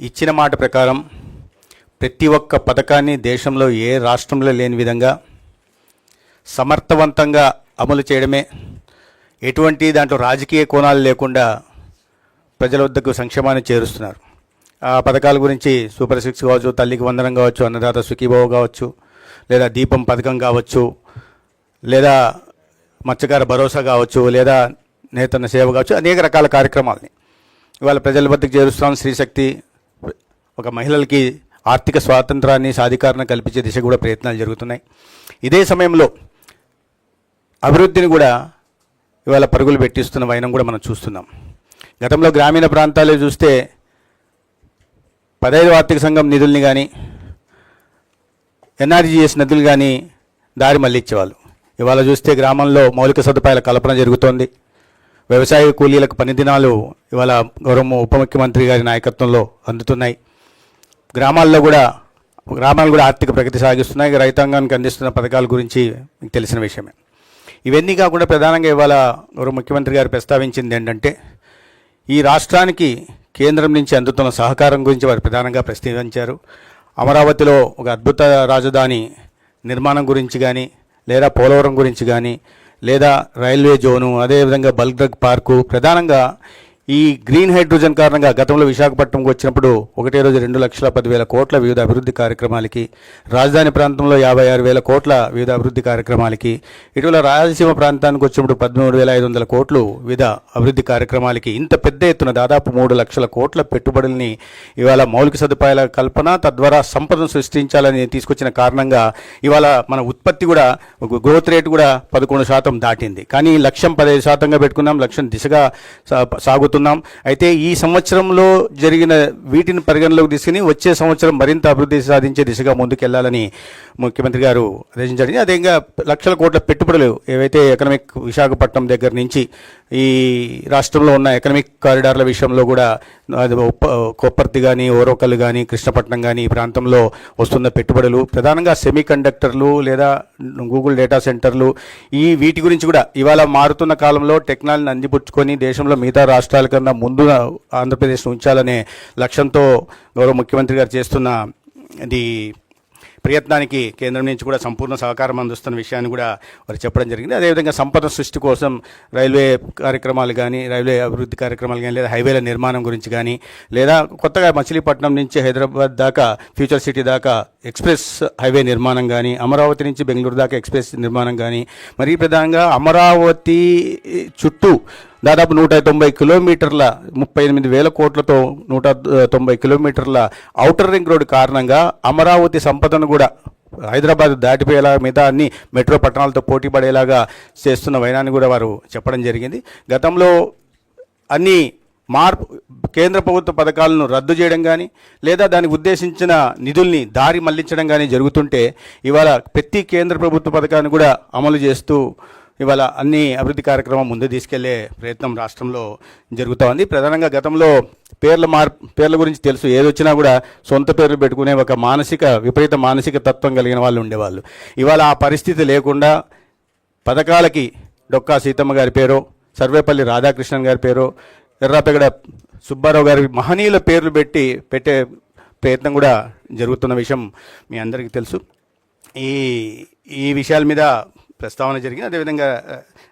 ఇచ్చిన మాట ప్రకారం ప్రతి ఒక్క పథకాన్ని దేశంలో ఏ రాష్ట్రంలో లేని విధంగా సమర్థవంతంగా అమలు చేయడమే, ఎటువంటి దాంట్లో రాజకీయ కోణాలు లేకుండా ప్రజల వద్దకు సంక్షేమాన్ని చేరుస్తున్నారు. ఆ పథకాల గురించి సూపర్ 6 కావచ్చు, తల్లికి వందనం కావచ్చు, అన్నదాత సుఖీభావ కావచ్చు, లేదా దీపం పథకం కావచ్చు, లేదా మత్స్యకార భరోసా కావచ్చు, లేదా నేతన్న సేవ కావచ్చు, అనేక రకాల కార్యక్రమాలని ఇవాళ ప్రజల వద్దకు చేరుస్తున్నాం. స్త్రీశక్తి, ఒక మహిళలకి ఆర్థిక స్వాతంత్రాన్ని, సాధికారణ కల్పించే దిశ కూడా ప్రయత్నాలు జరుగుతున్నాయి. ఇదే సమయంలో అభివృద్ధిని కూడా ఇవాళ పరుగులు పెట్టిస్తున్న వైనం కూడా మనం చూస్తున్నాం. గతంలో గ్రామీణ ప్రాంతాల్లో చూస్తే 15వ ఆర్థిక సంఘం నిధుల్ని కానీ, ఎన్ఆర్జీఎస్ నిధులు కానీ దారి మళ్ళించేవాళ్ళు. ఇవాళ చూస్తే గ్రామంలో మౌలిక సదుపాయాల కల్పన జరుగుతోంది. వ్యవసాయ కూలీలకు పని దినాలు ఇవాళ గౌరవ ఉప ముఖ్యమంత్రి గారి నాయకత్వంలో అందుతున్నాయి. గ్రామాలు కూడా ఆర్థిక ప్రగతి సాగిస్తున్నాయి. రైతాంగానికి అందిస్తున్న పథకాల గురించి మీకు తెలిసిన విషయమే. ఇవన్నీ కాకుండా ప్రధానంగా ఇవాళ గౌరవ ముఖ్యమంత్రి గారు ప్రస్తావించింది ఏంటంటే, ఈ రాష్ట్రానికి కేంద్రం నుంచి అందుతున్న సహకారం గురించి వారు ప్రధానంగా ప్రస్తావించారు. అమరావతిలో ఒక అద్భుత రాజధాని నిర్మాణం గురించి కానీ, లేదా పోలవరం గురించి కానీ, లేదా రైల్వే జోను, అదేవిధంగా బల్క్ డ్రగ్ పార్కు, ప్రధానంగా ఈ గ్రీన్ హైడ్రోజన్ కారణంగా గతంలో విశాఖపట్నంకు వచ్చినప్పుడు ఒకటే రోజు 2,10,000 కోట్ల వివిధ అభివృద్ధి కార్యక్రమాలకి, రాజధాని ప్రాంతంలో 56,000 కోట్ల వివిధ అభివృద్ధి కార్యక్రమాలకి, ఇటీవల రాయలసీమ ప్రాంతానికి వచ్చినప్పుడు 13,500 కోట్లు వివిధ అభివృద్ధి కార్యక్రమాలకి, ఇంత పెద్ద ఎత్తున దాదాపు 3 లక్షల కోట్ల పెట్టుబడుల్ని ఇవాళ మౌలిక సదుపాయాల కల్పన, తద్వారా సంపదను సృష్టించాలని తీసుకొచ్చిన కారణంగా ఇవాళ మన ఉత్పత్తి కూడా గ్రోత్ రేటు కూడా 11% దాటింది. కానీ లక్ష్యం 15%గా పెట్టుకున్నాం, లక్ష్యం దిశగా సాగుతున్నాం. అయితే ఈ సంవత్సరంలో జరిగిన వీటిని పరిగణలోకి తీసుకుని వచ్చే సంవత్సరం మరింత అభివృద్ధి సాధించే దిశగా ముందుకెళ్లాలని ముఖ్యమంత్రి గారు ఆదేశించారు. అదేవిధంగా లక్షల కోట్ల పెట్టుబడులు ఏవైతే ఎకనామిక్ విశాఖపట్నం దగ్గర నుంచి ఈ రాష్ట్రంలో ఉన్న ఎకనామిక్ కారిడార్ల విషయంలో కూడా కొప్పర్తి కానీ, ఓరోకల్ కానీ, కృష్ణపట్నం కానీ ఈ ప్రాంతంలో వస్తున్న పెట్టుబడులు, ప్రధానంగా సెమీ కండక్టర్లు లేదా గూగుల్ డేటా సెంటర్లు, వీటి గురించి కూడా ఇవాళ మారుతున్న కాలంలో టెక్నాలజీని అందిపుచ్చుకొని దేశంలో మిగతా రాష్ట్రాల కన్నా ముందు ఆంధ్రప్రదేశ్ను ఉంచాలనే లక్ష్యంతో గౌరవ ముఖ్యమంత్రి గారు చేస్తున్న ఇది ప్రయత్నానికి కేంద్రం నుంచి కూడా సంపూర్ణ సహకారం అందిస్తున్న విషయాన్ని కూడా వారు చెప్పడం జరిగింది. అదేవిధంగా సంపద సృష్టి కోసం రైల్వే కార్యక్రమాలు కానీ, రైల్వే అభివృద్ధి కార్యక్రమాలు కానీ, లేదా హైవేల నిర్మాణం గురించి కానీ, లేదా కొత్తగా మచిలీపట్నం నుంచి హైదరాబాద్ దాకా ఫ్యూచర్ సిటీ దాకా ఎక్స్ప్రెస్ హైవే నిర్మాణం కానీ, అమరావతి నుంచి బెంగళూరు దాకా ఎక్స్ప్రెస్ నిర్మాణం కానీ, మరీ ప్రధానంగా అమరావతి చుట్టూ దాదాపు 190 కిలోమీటర్ల 38,000 కోట్లతో 190 కిలోమీటర్ల ఔటర్ రింగ్ రోడ్డు కారణంగా అమరావతి సంపదను కూడా హైదరాబాద్ దాటిపోయేలా మిగతా అన్ని మెట్రో పట్టణాలతో పోటీ పడేలాగా చేస్తున్న వైనాన్ని కూడా వారు చెప్పడం జరిగింది. గతంలో అన్ని కేంద్ర ప్రభుత్వ పథకాలను రద్దు చేయడం కానీ, లేదా దానికి ఉద్దేశించిన నిధుల్ని దారి మళ్లించడం కానీ జరుగుతుంటే, ఇవాళ ప్రతి కేంద్ర ప్రభుత్వ పథకాన్ని కూడా అమలు చేస్తూ ఇవాళ అన్ని అభివృద్ధి కార్యక్రమం ముందు తీసుకెళ్లే ప్రయత్నం రాష్ట్రంలో జరుగుతూ ఉంది. ప్రధానంగా గతంలో పేర్ల గురించి తెలుసు, ఏదొచ్చినా కూడా సొంత పేర్లు పెట్టుకునే ఒక విపరీత మానసిక తత్వం కలిగిన వాళ్ళు ఉండేవాళ్ళు. ఇవాళ ఆ పరిస్థితి లేకుండా పథకాలకి డొక్కా సీతమ్మ గారి పేరు, సర్వేపల్లి రాధాకృష్ణన్ గారి పేరు, ఎర్రాపెగడ సుబ్బారావు గారి మహనీయుల పేర్లు పెట్టే ప్రయత్నం కూడా జరుగుతున్న విషయం మీ అందరికీ తెలుసు. ఈ విషయాల మీద ప్రస్తావన జరిగింది. అదేవిధంగా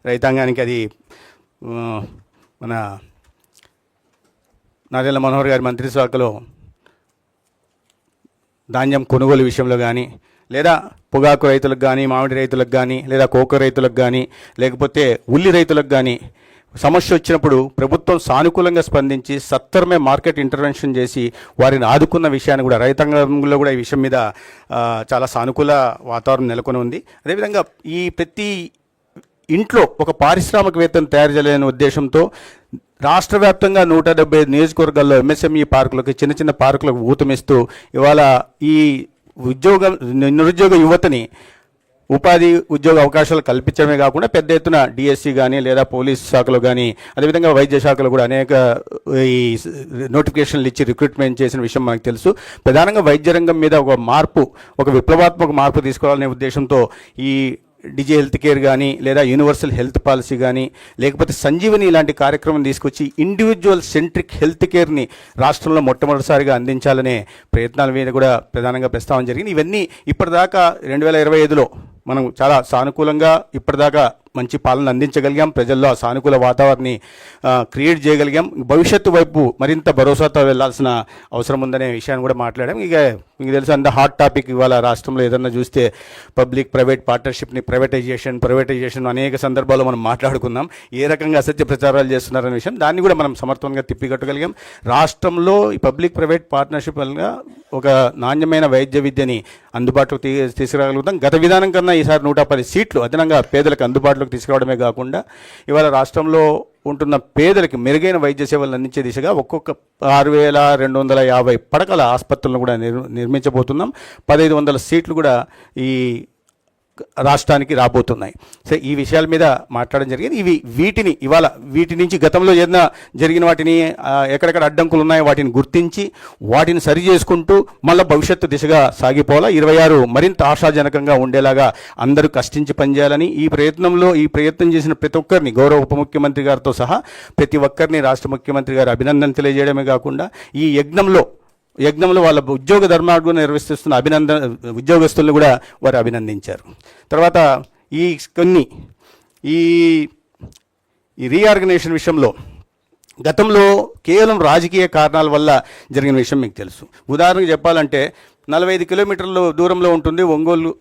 రైతాంగానికి అది మన నాదెళ్ల మనోహర్ గారి మంత్రిశాఖలో ధాన్యం కొనుగోలు విషయంలో కానీ, లేదా పొగాకు రైతులకు కానీ, మామిడి రైతులకు కానీ, లేదా కోకో రైతులకు కానీ, లేకపోతే ఉల్లి రైతులకు కానీ సమస్య వచ్చినప్పుడు ప్రభుత్వం సానుకూలంగా స్పందించి సత్వరమే మార్కెట్ ఇంటర్వెన్షన్ చేసి వారిని ఆదుకున్న విషయాన్ని కూడా రైతాంగంలో కూడా ఈ విషయం మీద చాలా సానుకూల వాతావరణం నెలకొని ఉంది. అదేవిధంగా ఈ ప్రతి ఇంట్లో ఒక పారిశ్రామికవేత్తను తయారు చేయాలనే ఉద్దేశంతో రాష్ట్ర వ్యాప్తంగా 175 నియోజకవర్గాల్లో ఎంఎస్ఎంఈ పార్కులకు, చిన్న చిన్న పార్కులకు ఊతమిస్తూ ఇవాళ ఈ నిరుద్యోగ యువతని ఉపాధి ఉద్యోగ అవకాశాలు కల్పించడమే కాకుండా పెద్ద ఎత్తున డిఎస్సి కానీ, లేదా పోలీస్ శాఖలో కానీ, అదేవిధంగా వైద్య శాఖలో కూడా అనేక ఈ నోటిఫికేషన్లు ఇచ్చి రిక్రూట్మెంట్ చేసిన విషయం మనకు తెలుసు. ప్రధానంగా వైద్య రంగం మీద ఒక విప్లవాత్మక మార్పు తీసుకోవాలనే ఉద్దేశంతో ఈ డిజి హెల్త్ కేర్ కానీ, లేదా యూనివర్సల్ హెల్త్ పాలసీ కానీ, లేకపోతే సంజీవని ఇలాంటి కార్యక్రమం తీసుకొచ్చి ఇండివిజువల్ సెంట్రిక్ హెల్త్ కేర్ని రాష్ట్రంలో మొట్టమొదటిసారిగా అందించాలనే ప్రయత్నాల మీద కూడా ప్రధానంగా ప్రస్తావన జరిగింది. ఇవన్నీ ఇప్పటిదాకా 2025లో మనం చాలా సానుకూలంగా ఇప్పటిదాకా మంచి పాలన అందించగలిగాం, ప్రజల్లో ఆ సానుకూల వాతావరణాన్ని క్రియేట్ చేయగలిగాం. భవిష్యత్తు వైపు మరింత భరోసాతో వెళ్లాల్సిన అవసరం ఉందనే విషయాన్ని కూడా మాట్లాడాం. ఇక మీకు తెలుసు, అంత హాట్ టాపిక్ ఇవాళ రాష్ట్రంలో ఏదన్నా చూస్తే పబ్లిక్ ప్రైవేట్ పార్ట్నర్షిప్ని ప్రైవేటైజేషన్ అనేక సందర్భాల్లో మనం మాట్లాడుకున్నాం. ఏ రకంగా అసత్య ప్రచారాలు చేస్తున్నారనే విషయం, దాన్ని కూడా మనం సమర్థవంతంగా తిప్పికట్టగలిగాం. రాష్ట్రంలో ఈ పబ్లిక్ ప్రైవేట్ పార్ట్నర్షిప్ వల్ల ఒక నాణ్యమైన వైద్య విద్యని అందుబాటులోకి తీసుకురాగలుగుతాం. గత విధానం కన్నా ఈసారి 110 సీట్లు అదనంగా పేదలకు అందుబాటులోకి తీసుకురావడమే కాకుండా ఇవాళ రాష్ట్రంలో ఉంటున్న పేదలకు మెరుగైన వైద్య సేవలను అందించే దిశగా ఒక్కొక్క 6,250 పడకల ఆసుపత్రులను కూడా నిర్మించబోతున్నాం. 1,500 సీట్లు కూడా ఈ రాష్ట్రానికి రాబోతున్నాయి. సో ఈ విషయాల మీద మాట్లాడడం జరిగింది. వీటి నుంచి గతంలో ఏదైనా జరిగిన వాటిని ఎక్కడెక్కడ అడ్డంకులు ఉన్నాయో వాటిని గుర్తించి వాటిని సరి చేసుకుంటూ మళ్ళీ భవిష్యత్తు దిశగా సాగిపోవాలా. 26 మరింత ఆశాజనకంగా ఉండేలాగా అందరూ కష్టించి పనిచేయాలని ఈ ప్రయత్నం చేసిన ప్రతి ఒక్కరిని గౌరవ ఉప ముఖ్యమంత్రి గారితో సహా ప్రతి ఒక్కరిని రాష్ట్ర ముఖ్యమంత్రి గారు అభినందన తెలియజేయడమే కాకుండా ఈ యజ్ఞంలో వాళ్ళ ఉద్యోగ ధర్మాన్ని నిర్వహిస్తున్న ఉద్యోగస్తులను కూడా వారు అభినందించారు. తర్వాత ఈ రీఆర్గనైజేషన్ విషయంలో గతంలో కేవలం రాజకీయ కారణాల వల్ల జరిగిన విషయం మీకు తెలుసు. ఉదాహరణకు చెప్పాలంటే 45 కిలోమీటర్ల దూరంలో ఉంటుంది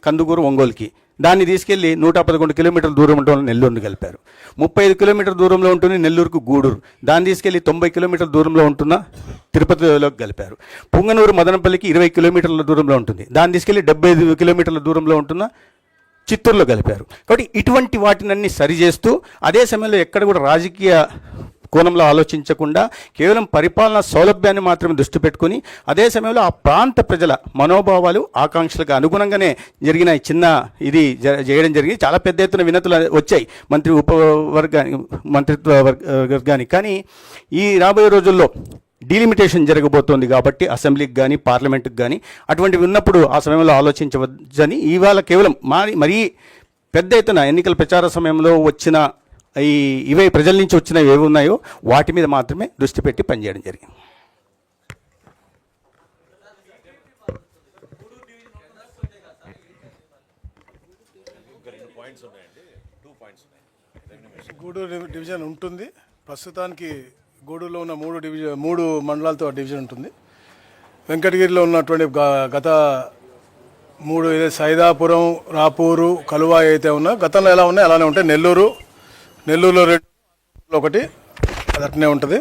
కందుకూరు ఒంగోలుకి. దాన్ని తీసుకెళ్లి 111 కిలోమీటర్ల దూరం ఉంటుంది నెల్లూరుని కలిపారు. 35 కిలోమీటర్ల దూరంలో ఉంటుంది నెల్లూరుకు గూడూరు. దాన్ని తీసుకెళ్లి 90 కిలోమీటర్ల దూరంలో ఉంటున్న తిరుపతిలోకి కలిపారు. పుంగనూరు మదనపల్లికి 20 కిలోమీటర్ల దూరంలో ఉంటుంది. దాన్ని తీసుకెళ్లి 75 కిలోమీటర్ల దూరంలో ఉంటున్న చిత్తూరులో కలిపారు. కాబట్టి ఇటువంటి వాటినన్నీ సరిచేస్తూ అదే సమయంలో ఎక్కడ కూడా రాజకీయ కోణంలో ఆలోచించకుండా కేవలం పరిపాలనా సౌలభ్యాన్ని మాత్రమే దృష్టి పెట్టుకుని అదే సమయంలో ఆ ప్రాంత ప్రజల మనోభావాలు ఆకాంక్షలకు అనుగుణంగానే జరిగిన ఇది చేయడం జరిగింది. చాలా పెద్ద ఎత్తున వినతులు వచ్చాయి మంత్రిత్వ వర్గానికి. కానీ ఈ రాబోయే రోజుల్లో డీలిమిటేషన్ జరగబోతోంది కాబట్టి అసెంబ్లీకి కానీ పార్లమెంటుకి కానీ అటువంటివి ఉన్నప్పుడు ఆ సమయంలో ఆలోచించవచ్చని ఇవాళ కేవలం మరీ పెద్ద ఎత్తున ఎన్నికల ప్రచార సమయంలో వచ్చిన ఇవే ప్రజల నుంచి వచ్చినవి ఏవి ఉన్నాయో వాటి మీద మాత్రమే దృష్టి పెట్టి పనిచేయడం జరిగింది. పాయింట్స్ ఉన్నాయండి, 2 పాయింట్స్ ఉన్నాయి. గూడూరు డివిజన్ ఉంటుంది. ప్రస్తుతానికి గూడూరులో ఉన్న 3 మండలాలతో డివిజన్ ఉంటుంది. వెంకటగిరిలో ఉన్నటువంటి గత 3 సైదాపురం, రాపూరు, కలువా అయితే ఉన్నా గతంలో ఎలా ఉన్నాయి అలానే ఉంటాయి. నెల్లూరులో 2, 1 అది అట్నే ఉంటుంది.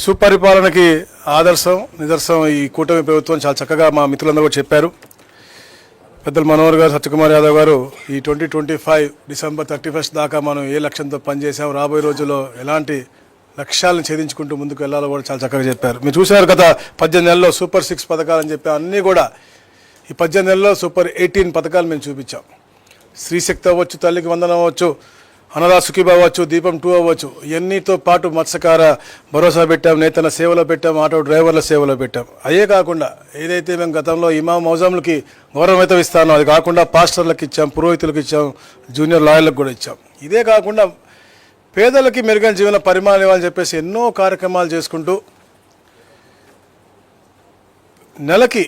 సుపరిపాలనకి నిదర్శనం ఈ కూటమి ప్రభుత్వం చాలా చక్కగా మా మిత్రులందరూ కూడా చెప్పారు. పెద్దలు మనోహర్ గారు, సత్యకుమార్ యాదవ్ గారు ఈ 2025 డిసెంబర్ 31 దాకా మనం ఏ లక్ష్యంతో పనిచేసాం, రాబోయే రోజుల్లో ఎలాంటి లక్ష్యాలను ఛేదించుకుంటూ ముందుకు వెళ్ళాలో కూడా చాలా చక్కగా చెప్పారు. మీరు చూసారు గత 18 నెలల్లో సూపర్ 6 పథకాలు అని చెప్పి అన్నీ కూడా ఈ 18 నెలల్లో సూపర్ 18 పథకాలు మేము చూపించాం. స్త్రీశక్తి అవ్వచ్చు, తల్లికి వందనం అవ్వచ్చు, అన్నదా సుఖీభావ అవ్వచ్చు, దీపం 2 అవ్వచ్చు, ఇవన్నీతో పాటు మత్స్యకార భరోసా పెట్టాం, నేతల సేవలో పెట్టాం, ఆటో డ్రైవర్ల సేవలో పెట్టాం. అదే కాకుండా ఏదైతే మేము గతంలో ఇమాం మౌజాములకి గౌరవవేతం ఇస్తానో అది కాకుండా పాస్టర్లకు ఇచ్చాం, పురోహితులకు ఇచ్చాం, జూనియర్ లాయర్లకు కూడా ఇచ్చాం. ఇదే కాకుండా పేదలకి మెరుగైన జీవన పరిమాణం ఇవ్వాలని చెప్పేసి ఎన్నో కార్యక్రమాలు చేసుకుంటూ నెలకి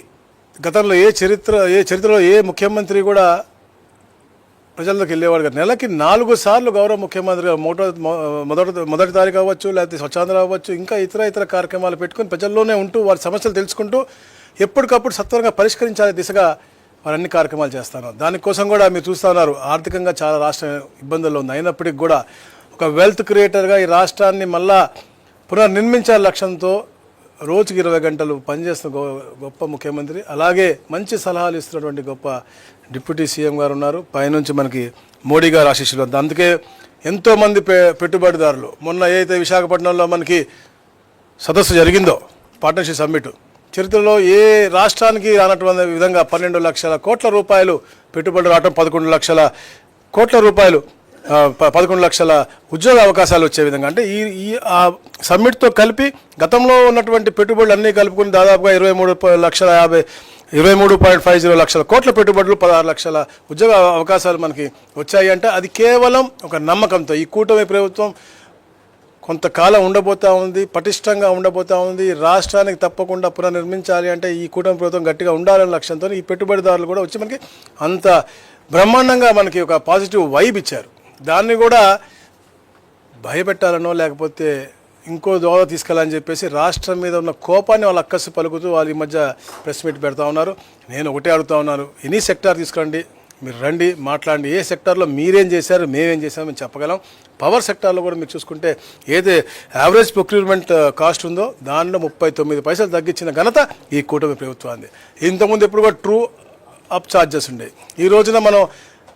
గతంలో ఏ చరిత్రలో ఏ ముఖ్యమంత్రి కూడా ప్రజల్లోకి వెళ్ళేవాడు కాదు. నెలకి 4 సార్లు గౌరవ ముఖ్యమంత్రిగా మొదటి తారీఖు అవ్వచ్చు, లేకపోతే స్వచ్ఛాంధ్ర అవ్వచ్చు, ఇంకా ఇతర కార్యక్రమాలు పెట్టుకుని ప్రజల్లోనే ఉంటూ వారి సమస్యలు తెలుసుకుంటూ ఎప్పటికప్పుడు సత్వరంగా పరిష్కరించాలనే దిశగా వారు అన్ని కార్యక్రమాలు చేస్తున్నారు. దానికోసం కూడా మీరు చూస్తూ ఉన్నారు, ఆర్థికంగా చాలా రాష్ట్రం ఇబ్బందుల్లో ఉంది. అయినప్పటికీ కూడా ఒక వెల్త్ క్రియేటర్గా ఈ రాష్ట్రాన్ని మళ్ళా పునర్నిర్మించాల లక్ష్యంతో రోజుకి 20 గంటలు పనిచేస్తున్న గొప్ప ముఖ్యమంత్రి, అలాగే మంచి సలహాలు ఇస్తున్నటువంటి గొప్ప డిప్యూటీ సీఎం గారు ఉన్నారు. పైనుంచి మనకి మోడీ గారు ఆశీస్సులు. అందుకే ఎంతోమంది పెట్టుబడిదారులు మొన్న ఏదైతే విశాఖపట్నంలో మనకి సదస్సు జరిగిందో పార్ట్నర్షిప్ సమ్మిట్, చరిత్రలో ఏ రాష్ట్రానికి రానటువంటి విధంగా 12 లక్షల కోట్ల రూపాయలు పెట్టుబడి రావటం, 11 లక్షల కోట్ల రూపాయలు 11 లక్షల ఉద్యోగ అవకాశాలు వచ్చే విధంగా, అంటే ఈ సమ్మిట్తో కలిపి గతంలో ఉన్నటువంటి పెట్టుబడులు అన్నీ కలుపుకుని దాదాపుగా 23.50 లక్షల కోట్ల పెట్టుబడులు, 16 లక్షల ఉద్యోగ అవకాశాలు మనకి వచ్చాయి. అంటే అది కేవలం ఒక నమ్మకంతో ఈ కూటమి ప్రభుత్వం కొంతకాలం ఉండబోతూ ఉంది, పటిష్టంగా ఉండబోతూ ఉంది. రాష్ట్రానికి తప్పకుండా పునర్నిర్మించాలి అంటే ఈ కూటమి ప్రభుత్వం గట్టిగా ఉండాలనే లక్ష్యంతో ఈ పెట్టుబడిదారులు కూడా వచ్చి మనకి అంత బ్రహ్మాండంగా మనకి ఒక పాజిటివ్ వైబ్ ఇచ్చారు. దాన్ని కూడా భయపెట్టాలనో లేకపోతే ఇంకో దోవ తీసుకెళ్ళాలని చెప్పేసి రాష్ట్రం మీద ఉన్న కోపాన్ని వాళ్ళు అక్కసి పలుకుతూ వాళ్ళు ఈ మధ్య ప్రెస్ మీట్ పెడతా ఉన్నారు. నేను ఒకటే అడుగుతా ఉన్నాను, ఎనీ సెక్టార్ తీసుకురండి, మీరు రండి మాట్లాడండి, ఏ సెక్టార్లో మీరేం చేశారు మేమేం చేశామో మేము చెప్పగలం. పవర్ సెక్టార్లో కూడా మీరు చూసుకుంటే ఏదైతే యావరేజ్ ప్రొక్యూర్మెంట్ కాస్ట్ ఉందో దానిలో 39 పైసలు తగ్గించిన ఘనత ఈ కూటమి ప్రభుత్వాన్ని. ఇంతకుముందు ఎప్పుడు కూడా ట్రూ అప్ ఛార్జెస్ ఉండేవి, ఈ రోజున మనం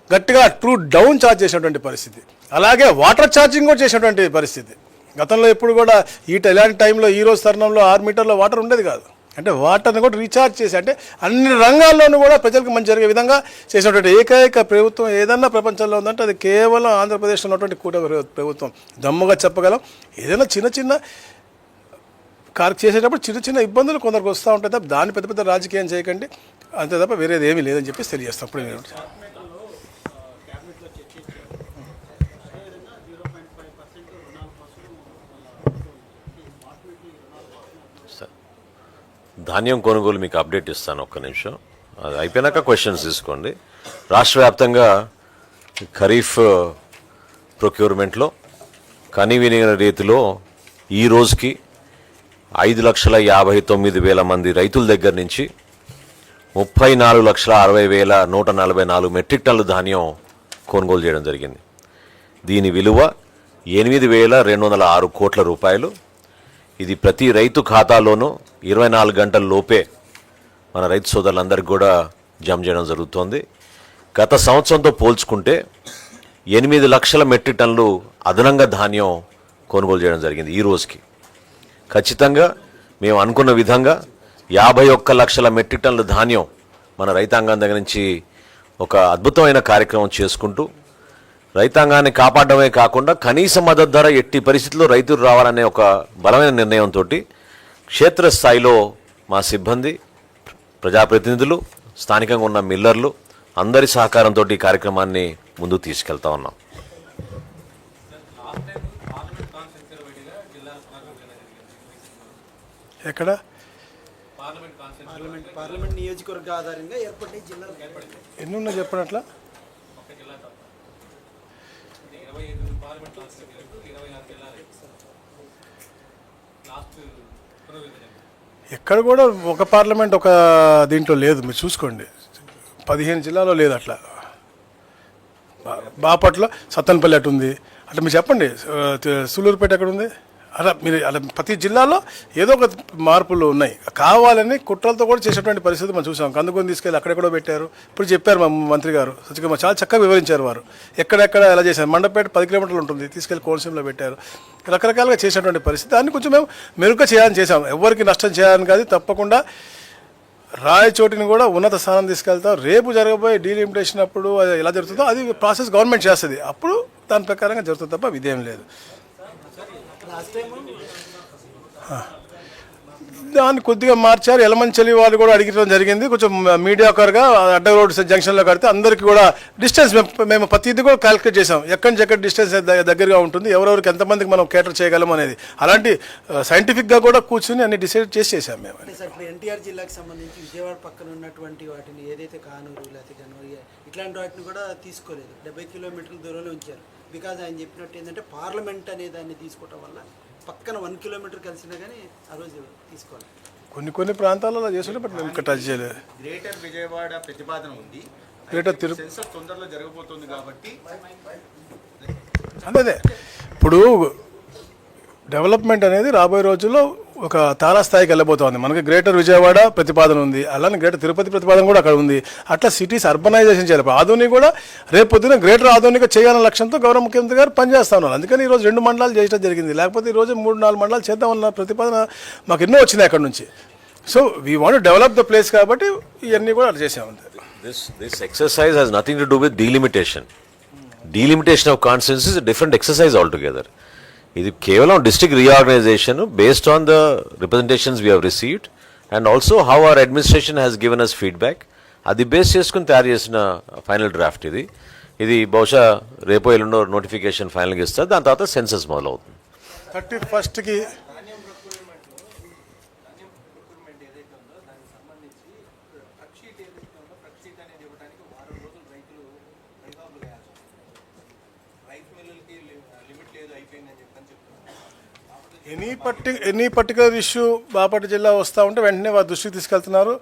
గట్టిగా ట్రూ డౌన్ ఛార్జ్ చేసినటువంటి పరిస్థితి. అలాగే వాటర్ ఛార్జింగ్ కూడా చేసినటువంటి పరిస్థితి. గతంలో ఎప్పుడు కూడా ఇలాంటి టైంలో ఈ రోజు తరుణంలో 6 మీటర్ల వాటర్ ఉండేది కాదు. అంటే వాటర్ని కూడా రీఛార్జ్ చేసి, అంటే అన్ని రంగాల్లోనూ కూడా ప్రజలకు మంచి జరిగే విధంగా చేసినటువంటి ఏకైక ప్రభుత్వం ఏదన్నా ప్రపంచంలో ఉందంటే అది కేవలం ఆంధ్రప్రదేశ్లో ఉన్నటువంటి కూటమి ప్రభుత్వం. దమ్ముగా చెప్పగలం. ఏదైనా చిన్న చేసేటప్పుడు చిన్న ఇబ్బందులు కొందరికి వస్తూ ఉంటాయి తప్ప దాన్ని పెద్ద రాజకీయం చేయకండి, అంతే తప్ప వేరేది ఏమీ లేదని చెప్పేసి తెలియజేస్తాం. ఇప్పుడు నేను ధాన్యం కొనుగోలు మీకు అప్డేట్ ఇస్తాను, ఒక్క నిమిషం. అది అయిపోయినాక క్వశ్చన్స్ తీసుకోండి. రాష్ట్ర వ్యాప్తంగా ఖరీఫ్ ప్రొక్యూర్మెంట్లో కనివిని రీతిలో ఈ రోజుకి 5,59,000 మంది రైతుల దగ్గర నుంచి 34,60,144 మెట్రిక్ టన్నుల ధాన్యం కొనుగోలు చేయడం జరిగింది. దీని విలువ 8,206 కోట్ల రూపాయలు. ఇది ప్రతి రైతు ఖాతాలోనూ 24 గంటల లోపే మన రైతు సోదరులందరికీ కూడా జమ చేయడం జరుగుతోంది. గత సంవత్సరంతో పోల్చుకుంటే 8 లక్షల మెట్రిక్ టన్నులు అదనంగా ధాన్యం కొనుగోలు చేయడం జరిగింది ఈ రోజుకి. ఖచ్చితంగా మేము అనుకున్న విధంగా 51 లక్షల మెట్రిక్ టన్నుల ధాన్యం మన రైతాంగం దగ్గర నుంచి ఒక అద్భుతమైన కార్యక్రమం చేసుకుంటూ రైతాంగాన్ని కాపాడమే కాకుండా కనీస మద్దతు ధర ఎట్టి పరిస్థితుల్లో రైతులు రావాలనే ఒక బలమైన నిర్ణయంతో క్షేత్రస్థాయిలో మా సిబ్బంది, ప్రజాప్రతినిధులు, స్థానికంగా ఉన్న మిల్లర్లు అందరి సహకారంతో ఈ కార్యక్రమాన్ని ముందుకు తీసుకెళ్తా ఉన్నాం. ఎక్కడ పార్లమెంట్ నియోజకవర్గ ఆధారంగా ఏర్పడే జిల్లాలు ఎన్నున్నా చెప్పినట్ల ఎక్కడ కూడా ఒక పార్లమెంట్ ఒక దీంట్లో లేదు, మీరు చూసుకోండి. 15 జిల్లాలో లేదు అట్లా. బాపట్ల సత్తెనపల్లి అటు ఉంది, అట్లా మీరు చెప్పండి. సూలూరుపేట ఎక్కడ ఉంది? అలా మీరు అలా ప్రతి జిల్లాలో ఏదో ఒక మార్పులు ఉన్నాయి. కావాలని కుట్రలతో కూడా చేసేటువంటి పరిస్థితి మనం చూసాం. కందుకొని తీసుకెళ్ళి అక్కడెక్కడో పెట్టారు. ఇప్పుడు చెప్పారు మా మంత్రి గారు సచికుమార్, చాలా చక్కగా వివరించారు వారు. ఎక్కడెక్కడ ఎలా చేశారు. మండపేట 10 కిలోమీటర్లు ఉంటుంది, తీసుకెళ్ళి కోనసీమలో పెట్టారు. రకరకాలుగా చేసేటువంటి పరిస్థితి. దాన్ని కొంచెం మేము మెరుగ్గా చేయాలని చేసాం. ఎవరికి నష్టం చేయాలని కాదు, తప్పకుండా రాయచోటిని కూడా ఉన్నత స్థానం తీసుకెళ్తాం. రేపు జరగబోయే డీలిమిటేషన్ అప్పుడు అది ఎలా జరుగుతుందో అది ప్రాసెస్ గవర్నమెంట్ చేస్తుంది. అప్పుడు దాని ప్రకారంగా జరుగుతుంది తప్ప ఇదేం లేదు. దాన్ని కొద్దిగా మార్చారు. ఎలమంచలి వాళ్ళు కూడా అడిగడం జరిగింది. కొంచెం మీడియాకర్గా అడ్డ రోడ్ జంక్షన్లో కడితే అందరికీ కూడా డిస్టెన్స్ మేము ప్రతిదీ కూడా క్యాలిక్యులేట్ చేసాం. ఎక్కడి నుంచి ఎక్కడ డిస్టెన్స్ దగ్గరగా ఉంటుంది, ఎవరెవరికి ఎంతమందికి మనం కేటర్ చేయగలం అనేది. అలాంటి సైంటిఫిక్గా కూడా కూర్చుని అన్ని డిసైడ్ చేసాం మేము. ఇప్పుడు ఎన్టీఆర్ జిల్లాకు సంబంధించి విజయవాడ పక్కన ఉన్నటువంటి వాటిని ఏదైతే కానూరు లేకపోతే గనూరు ఇట్లాంటి వాటిని కూడా తీసుకోలేదు. 70 కిలోమీటర్ల దూరంలో ఉంచారు. బికాజ్ ఆయన చెప్పినట్టు ఏంటంటే పార్లమెంట్ అనే దాన్ని తీసుకోవటం వల్ల పక్కన 1 కిలోమీటర్ కలిసినా కానీ ఆ రోజు తీసుకోవాలి. కొన్ని ప్రాంతాలలో చేస్తుంటే బట్ మేము ఇక్కడ టచ్ చేయలేదు. గ్రేటర్ విజయవాడ ప్రతిపాదన ఉంది. గ్రేటర్ తిరుపతి సెన్సస్ తొందరలో జరగబోతుంది కాబట్టి అదే ఇప్పుడు డెవలప్మెంట్ అనేది రాబోయే రోజుల్లో ఒక తారాస్థాయికి వెళ్ళబోతోంది. మనకి గ్రేటర్ విజయవాడ ప్రతిపాదన ఉంది, అలానే గ్రేటర్ తిరుపతి ప్రతిపాదన కూడా అక్కడ ఉంది. అట్లా సిటీస్ అర్బనైజేషన్ చేయాలి. ఆధునిక కూడా రేపు పొద్దున గ్రేటర్ ఆధునిక చేయాలన్న లక్ష్యంతో గౌరవ ముఖ్యమంత్రి గారు పనిచేస్తా ఉన్నారు. అందుకని ఈరోజు 2 మండలాలు చేయడం జరిగింది. లేకపోతే ఈరోజు 3-4 మండలాలు చేద్దామన్న ప్రతిపాదన మాకు ఎన్నో వచ్చినాయి అక్కడ నుంచి. So we want develop the place కాబట్టి ఇవన్నీ కూడా అట్లా చేసాము. This exercise has nothing to do with delimitation. Delimitation of constituency is a different exercise altogether. ఇది కేవలం district reorganisation based on the representations we have received and also how our administration has given us feedback. అది బేస్ చేసుకుని తయారు చేసిన ఫైనల్ డ్రాఫ్ట్ ఇది బహుశా రేపో ఎల్లుండో నోటిఫికేషన్ ఫైనల్గా ఇస్తారు. దాని తర్వాత సెన్సస్ మొదలవుతుంది. 31st any particular issue Bapatla జిల్లా వస్తూ ఉంటే వెంటనే వారి దృష్టికి తీసుకెళ్తున్నారు.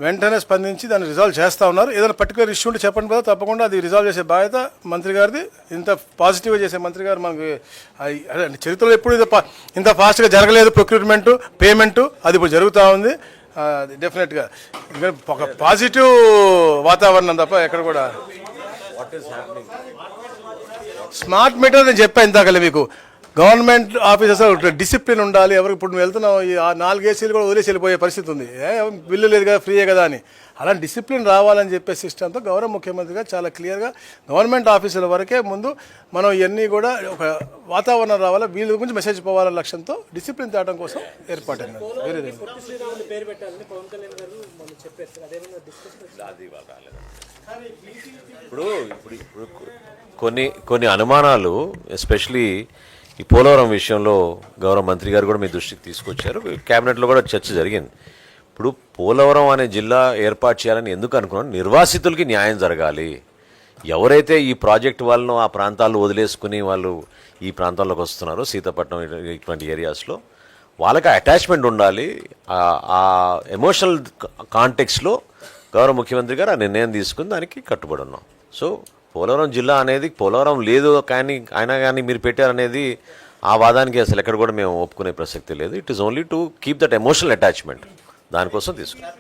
వెంటనే స్పందించి దాన్ని రిజాల్వ్ చేస్తూ ఉన్నారు. ఏదైనా పర్టికులర్ ఇష్యూ ఉంటే చెప్పండి కదా, తప్పకుండా అది రిజాల్వ్ చేసే బాధ్యత మంత్రి గారిది. ఇంత పాజిటివ్గా చేసే మంత్రి గారు మనకి చరిత్రలో ఎప్పుడు ఇంత ఫాస్ట్గా జరగలేదు. ప్రొక్యూర్మెంటు పేమెంటు అది ఇప్పుడు జరుగుతూ ఉంది. డెఫినెట్గా ఇంకా ఒక పాజిటివ్ వాతావరణం తప్ప ఎక్కడ కూడా. స్మార్ట్ మీటర్ నేను చెప్పాను ఇందాకలే మీకు. గవర్నమెంట్ ఆఫీసర్స్ డిసిప్లిన్ ఉండాలి. ఎవరికి ఇప్పుడు నువ్వు వెళ్తున్నావు 4 ఏసీలు కూడా వదిలేసి వెళ్ళిపోయే పరిస్థితి ఉంది. బిల్లు లేదు కదా, ఫ్రీయే కదా అని. అలా డిసిప్లిన్ రావాలని చెప్పే సిస్టంతో గౌరవ ముఖ్యమంత్రిగా చాలా క్లియర్గా గవర్నమెంట్ ఆఫీసుల వరకే ముందు మనం ఇవన్నీ కూడా ఒక వాతావరణం రావాలా, వీళ్ళ గురించి మెసేజ్ పోవాలన్న లక్ష్యంతో డిసిప్లిన్ తేవడం కోసం ఏర్పాటైంది. వేరేది ఇప్పుడు కొన్ని అనుమానాలు ఎస్పెషలీ ఈ పోలవరం విషయంలో గౌరవ మంత్రి గారు కూడా మీ దృష్టికి తీసుకొచ్చారు. క్యాబినెట్లో కూడా చర్చ జరిగింది. ఇప్పుడు పోలవరం అనే జిల్లా ఏర్పాటు చేయాలని ఎందుకు అనుకున్నాను, నిర్వాసితులకి న్యాయం జరగాలి. ఎవరైతే ఈ ప్రాజెక్ట్ వాళ్ళను ఆ ప్రాంతాల్లో వదిలేసుకుని వాళ్ళు ఈ ప్రాంతాల్లోకి వస్తున్నారో సీతాపట్నం ఇటువంటి ఏరియాస్లో వాళ్ళకి అటాచ్మెంట్ ఉండాలి. ఆ ఎమోషనల్ కాంటెక్స్లో గౌరవ ముఖ్యమంత్రి గారు ఆ నిర్ణయం తీసుకుని దానికి కట్టుబడి ఉన్నాం. సో పోలవరం జిల్లా అనేది పోలవరం లేదు కానీ అయినా కానీ మీరు పెట్టారనేది ఆ వాదానికి అసలు ఎక్కడ కూడా మేము ఒప్పుకునే ప్రసక్తి లేదు. It is only to keep that emotional attachment, దానికోసం తీసుకున్నాం.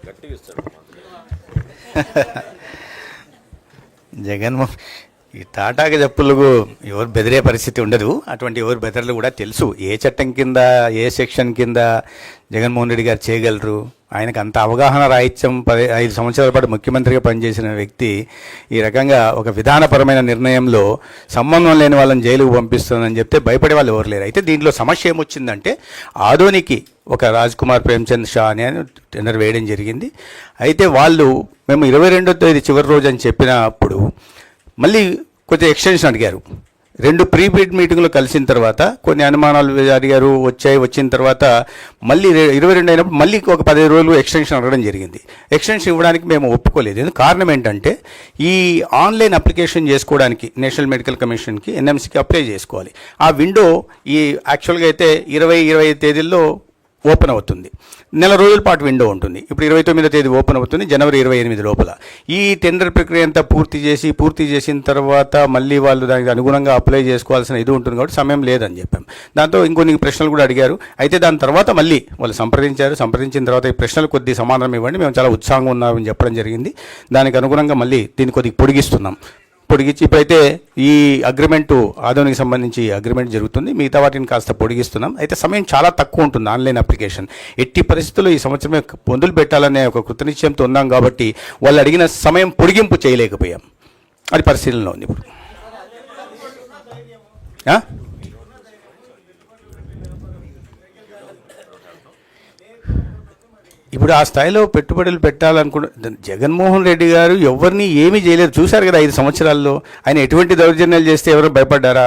గట్టిగా ఇస్తాడు జగన్మోహన్ ఈ తాటాకి చెప్పులకు ఎవరు బెదిరే పరిస్థితి ఉండదు. అటువంటి ఎవరు బెదర్లు కూడా తెలుసు. ఏ చట్టం కింద ఏ సెక్షన్ కింద జగన్మోహన్ రెడ్డి గారు చేయగలరు. ఆయనకు అంత అవగాహన రాహిత్యం 5 సంవత్సరాల పాటు ముఖ్యమంత్రిగా పనిచేసిన వ్యక్తి ఈ రకంగా ఒక విధానపరమైన నిర్ణయంలో సంబంధం లేని వాళ్ళని జైలుకు పంపిస్తుందని చెప్తే భయపడే వాళ్ళు ఎవరు లేరు. అయితే దీంట్లో సమస్య ఏమొచ్చిందంటే ఆదోనికి ఒక రాజ్ కుమార్ ప్రేమ్చంద్ షా అనే టెండర్ వేయడం జరిగింది. అయితే వాళ్ళు మేము 22వ తేదీ చివరి రోజు అని చెప్పినప్పుడు మళ్ళీ కొంచెం ఎక్స్టెన్షన్ అడిగారు. 2 ప్రీ బిడ్ మీటింగ్లు కలిసిన తర్వాత కొన్ని అనుమానాలు అడిగారు, వచ్చిన తర్వాత మళ్ళీ 22 అయినప్పుడు మళ్ళీ ఒక 15 రోజులు ఎక్స్టెన్షన్ అడగడం జరిగింది. ఎక్స్టెన్షన్ ఇవ్వడానికి మేము ఒప్పుకోలేదు. కారణం ఏంటంటే ఈ ఆన్లైన్ అప్లికేషన్ చేసుకోవడానికి నేషనల్ మెడికల్ కమిషన్కి ఎన్ఎంసీకి అప్లై చేసుకోవాలి. ఆ విండో ఈ యాక్చువల్గా అయితే 20-25 తేదీల్లో ఓపెన్ అవుతుంది. నెల రోజుల పాటు విండో ఉంటుంది. ఇప్పుడు 29వ తేదీ ఓపెన్ అవుతుంది, జనవరి 28 లోపల. ఈ టెండర్ ప్రక్రియ అంతా పూర్తి చేసిన తర్వాత మళ్ళీ వాళ్ళు దానికి అనుగుణంగా అప్లై చేసుకోవాల్సిన ఇది ఉంటుంది కాబట్టి సమయం లేదని చెప్పాం. దాంతో ఇంకొన్ని ప్రశ్నలు కూడా అడిగారు. అయితే దాని తర్వాత మళ్ళీ వాళ్ళు సంప్రదించిన తర్వాత ఈ ప్రశ్నలు కొద్ది సమాధానం ఇవ్వండి, మేము చాలా ఉత్సాహంగా ఉన్నామని చెప్పడం జరిగింది. దానికి అనుగుణంగా మళ్ళీ దీన్ని కొద్దిగా పొడిగించి ఇప్పుడైతే ఈ అగ్రిమెంటు ఆదోనికి సంబంధించి అగ్రిమెంట్ జరుగుతుంది. మిగతా వాటిని కాస్త పొడిగిస్తున్నాం. అయితే సమయం చాలా తక్కువ ఉంటుంది ఆన్లైన్ అప్లికేషన్. ఎట్టి పరిస్థితుల్లో ఈ సంవత్సరమే పొందులు పెట్టాలనే ఒక కృతనిశ్చయంతో ఉన్నాం కాబట్టి వాళ్ళు అడిగిన సమయం పొడిగింపు చేయలేకపోయాం. అది పరిశీలనలో ఉంది ఇప్పుడు. ఇప్పుడు ఆ స్థాయిలో పెట్టుబడులు పెట్టాలనుకుంటే జగన్మోహన్ రెడ్డి గారు ఎవరిని ఏమీ చేయలేరు. చూశారు కదా 5 సంవత్సరాల్లో ఆయన ఎటువంటి దౌర్జన్యాలు చేస్తే ఎవరు భయపడ్డారా?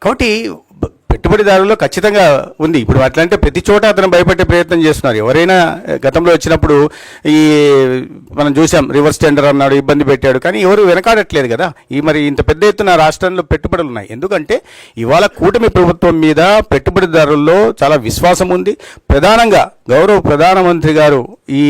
కాబట్టి పెట్టుబడిదారుల్లో ఖచ్చితంగా ఉంది. ఇప్పుడు అట్లంటే ప్రతి చోట అతను భయపెట్టే ప్రయత్నం చేస్తున్నారు. ఎవరైనా గతంలో వచ్చినప్పుడు ఈ మనం చూసాం, రివర్స్ టెండర్ అన్నాడు, ఇబ్బంది పెట్టాడు, కానీ ఎవరు వెనకాడట్లేదు కదా. మరి ఇంత పెద్ద ఎత్తున రాష్ట్రంలో పెట్టుబడులు ఉన్నాయి. ఎందుకంటే ఇవాళ కూటమి ప్రభుత్వం మీద పెట్టుబడిదారుల్లో చాలా విశ్వాసం ఉంది. ప్రధానంగా గౌరవ ప్రధానమంత్రి గారు ఈ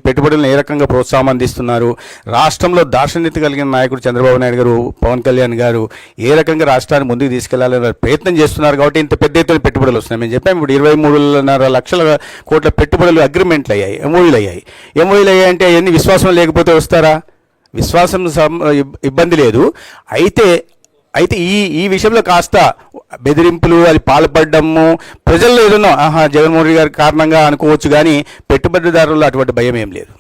పెట్టుబడులను ఏ రకంగా ప్రోత్సాహం అందిస్తున్నారు, రాష్ట్రంలో దార్శనికత కలిగిన నాయకుడు చంద్రబాబు నాయుడు గారు, పవన్ కళ్యాణ్ గారు ఏ రకంగా రాష్ట్రాన్ని ముందుకు తీసుకెళ్లాలని ప్రయత్నం చేస్తున్నారు కాబట్టి ఇంత పెద్ద ఎత్తున పెట్టుబడులు వస్తున్నాయి. మేము చెప్పాము ఇప్పుడు 23.5 లక్షల కోట్ల పెట్టుబడులు అగ్రిమెంట్లు అయ్యాయి, ఎంఓయూలు అయ్యాయి అంటే అవన్నీ విశ్వాసం లేకపోతే వస్తారా? విశ్వాసం ఇబ్బంది లేదు. అయితే ఈ విషయంలో కాస్త బెదిరింపులు అది పాల్పడము ప్రజల్లో ఏదన్నా జగన్మోహన్ రెడ్డి గారి కారణంగా అనుకోవచ్చు, కానీ పెట్టుబడిదారుల్లో అటువంటి భయం ఏం లేదు.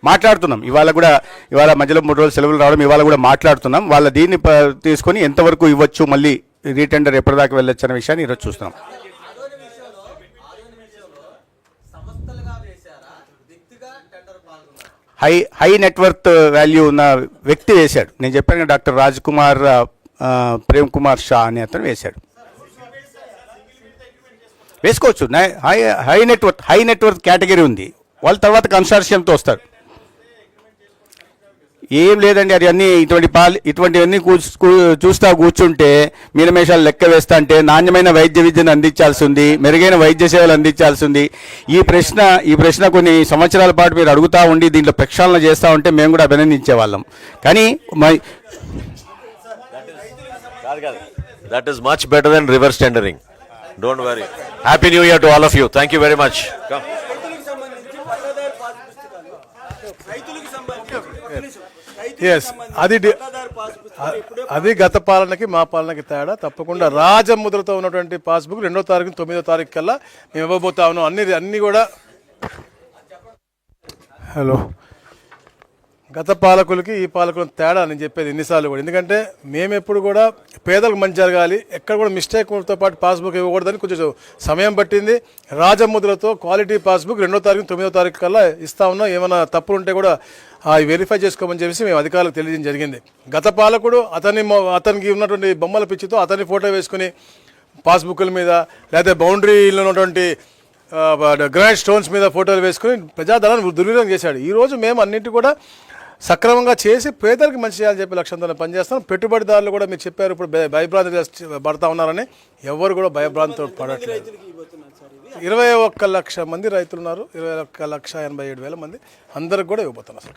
మాట్లాడుతున్నాం ఇవాళ మధ్యలో 3 రోజులు సెలవులు రావడం, ఇవాళ కూడా మాట్లాడుతున్నాం. వాళ్ళ దీన్ని తీసుకొని ఎంతవరకు ఇవ్వచ్చు, మళ్ళీ రీటెండర్ ఎప్పటిదాకా వెళ్ళొచ్చు అనే విషయాన్ని ఈరోజు చూస్తున్నాం. హై నెట్వర్త్ వాల్యూ ఉన్న వ్యక్తి వేశాడు. నేను చెప్పాను డాక్టర్ రాజ్ కుమార్ ప్రేమ్ కుమార్ షా అని అతను వేశాడు. వేసుకోవచ్చు. హై నెట్వర్త్ కేటగిరీ ఉంది. వాళ్ళ తర్వాత కన్సార్షియంతో వస్తారు. ఏం లేదండి, అది అన్నీ ఇటువంటివన్నీ చూస్తా కూర్చుంటే మీనమేషాలు లెక్క వేస్తా అంటే నాణ్యమైన వైద్య విద్యను అందించాల్సి ఉంది, మెరుగైన వైద్య సేవలు అందించాల్సి ఉంది. ఈ ప్రశ్న కొన్ని సంవత్సరాల పాటు మీరు అడుగుతూ ఉండి దీంట్లో ప్రక్షాళన చేస్తూ ఉంటే మేము కూడా అభినందించేవాళ్ళం. కానీ that is much better than reverse tendering. Don't worry. Happy new year to all of you. Thank you very much. అది గత పాలనకి మా పాలనకి తేడా. తప్పకుండా రాజముద్రతో ఉన్నటువంటి పాస్బుక్ 2వ తారీఖు 9వ తారీఖు కల్లా మేము ఇవ్వబోతా ఉన్నాం. అన్ని కూడా హలో గత పాలకులకి ఈ పాలకులకు తేడా నేను చెప్పేది ఎన్నిసార్లు కూడా. ఎందుకంటే మేము ఎప్పుడు కూడా పేదలకు మంచి జరగాలి, ఎక్కడ కూడా మిస్టేక్తో పాటు పాస్బుక్ ఇవ్వకూడదని కొంచెం సమయం పట్టింది. రాజముద్రతో క్వాలిటీ పాస్బుక్ 2వ తారీఖు 9వ తారీఖు కల్లా ఇస్తా ఉన్నాం. ఏమైనా తప్పులు ఉంటే కూడా వెరిఫై చేసుకోమని చెప్పేసి మేము అధికారులకు తెలియజేయడం జరిగింది. గత పాలకుడు అతనికి ఉన్నటువంటి బొమ్మల పిచ్చితో అతని ఫోటో వేసుకుని పాస్బుక్ల మీద లేదా బౌండరీలో ఉన్నటువంటి గ్రానైట్ స్టోన్స్ మీద ఫోటోలు వేసుకుని ప్రజాధనాన్ని దుర్వినియోగం చేశాడు. ఈరోజు మేము అన్నింటి కూడా సక్రమంగా చేసి పేదలకు మంచి చేయాలని చెప్పి లక్ష్యంతో పనిచేస్తాం. పెట్టుబడిదారులు కూడా మీరు చెప్పారు ఇప్పుడు భయభ్రాంతి పడతా ఉన్నారని. ఎవరు కూడా భయభ్రాంతితో పడట్లేదు. 21 లక్ష మంది రైతులు ఉన్నారు, 21,87,000 మంది అందరికి కూడా ఇవ్వబోతున్నారు.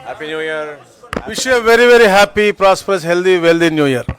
Happy new year. Wish you very very happy prosperous healthy wealthy new year.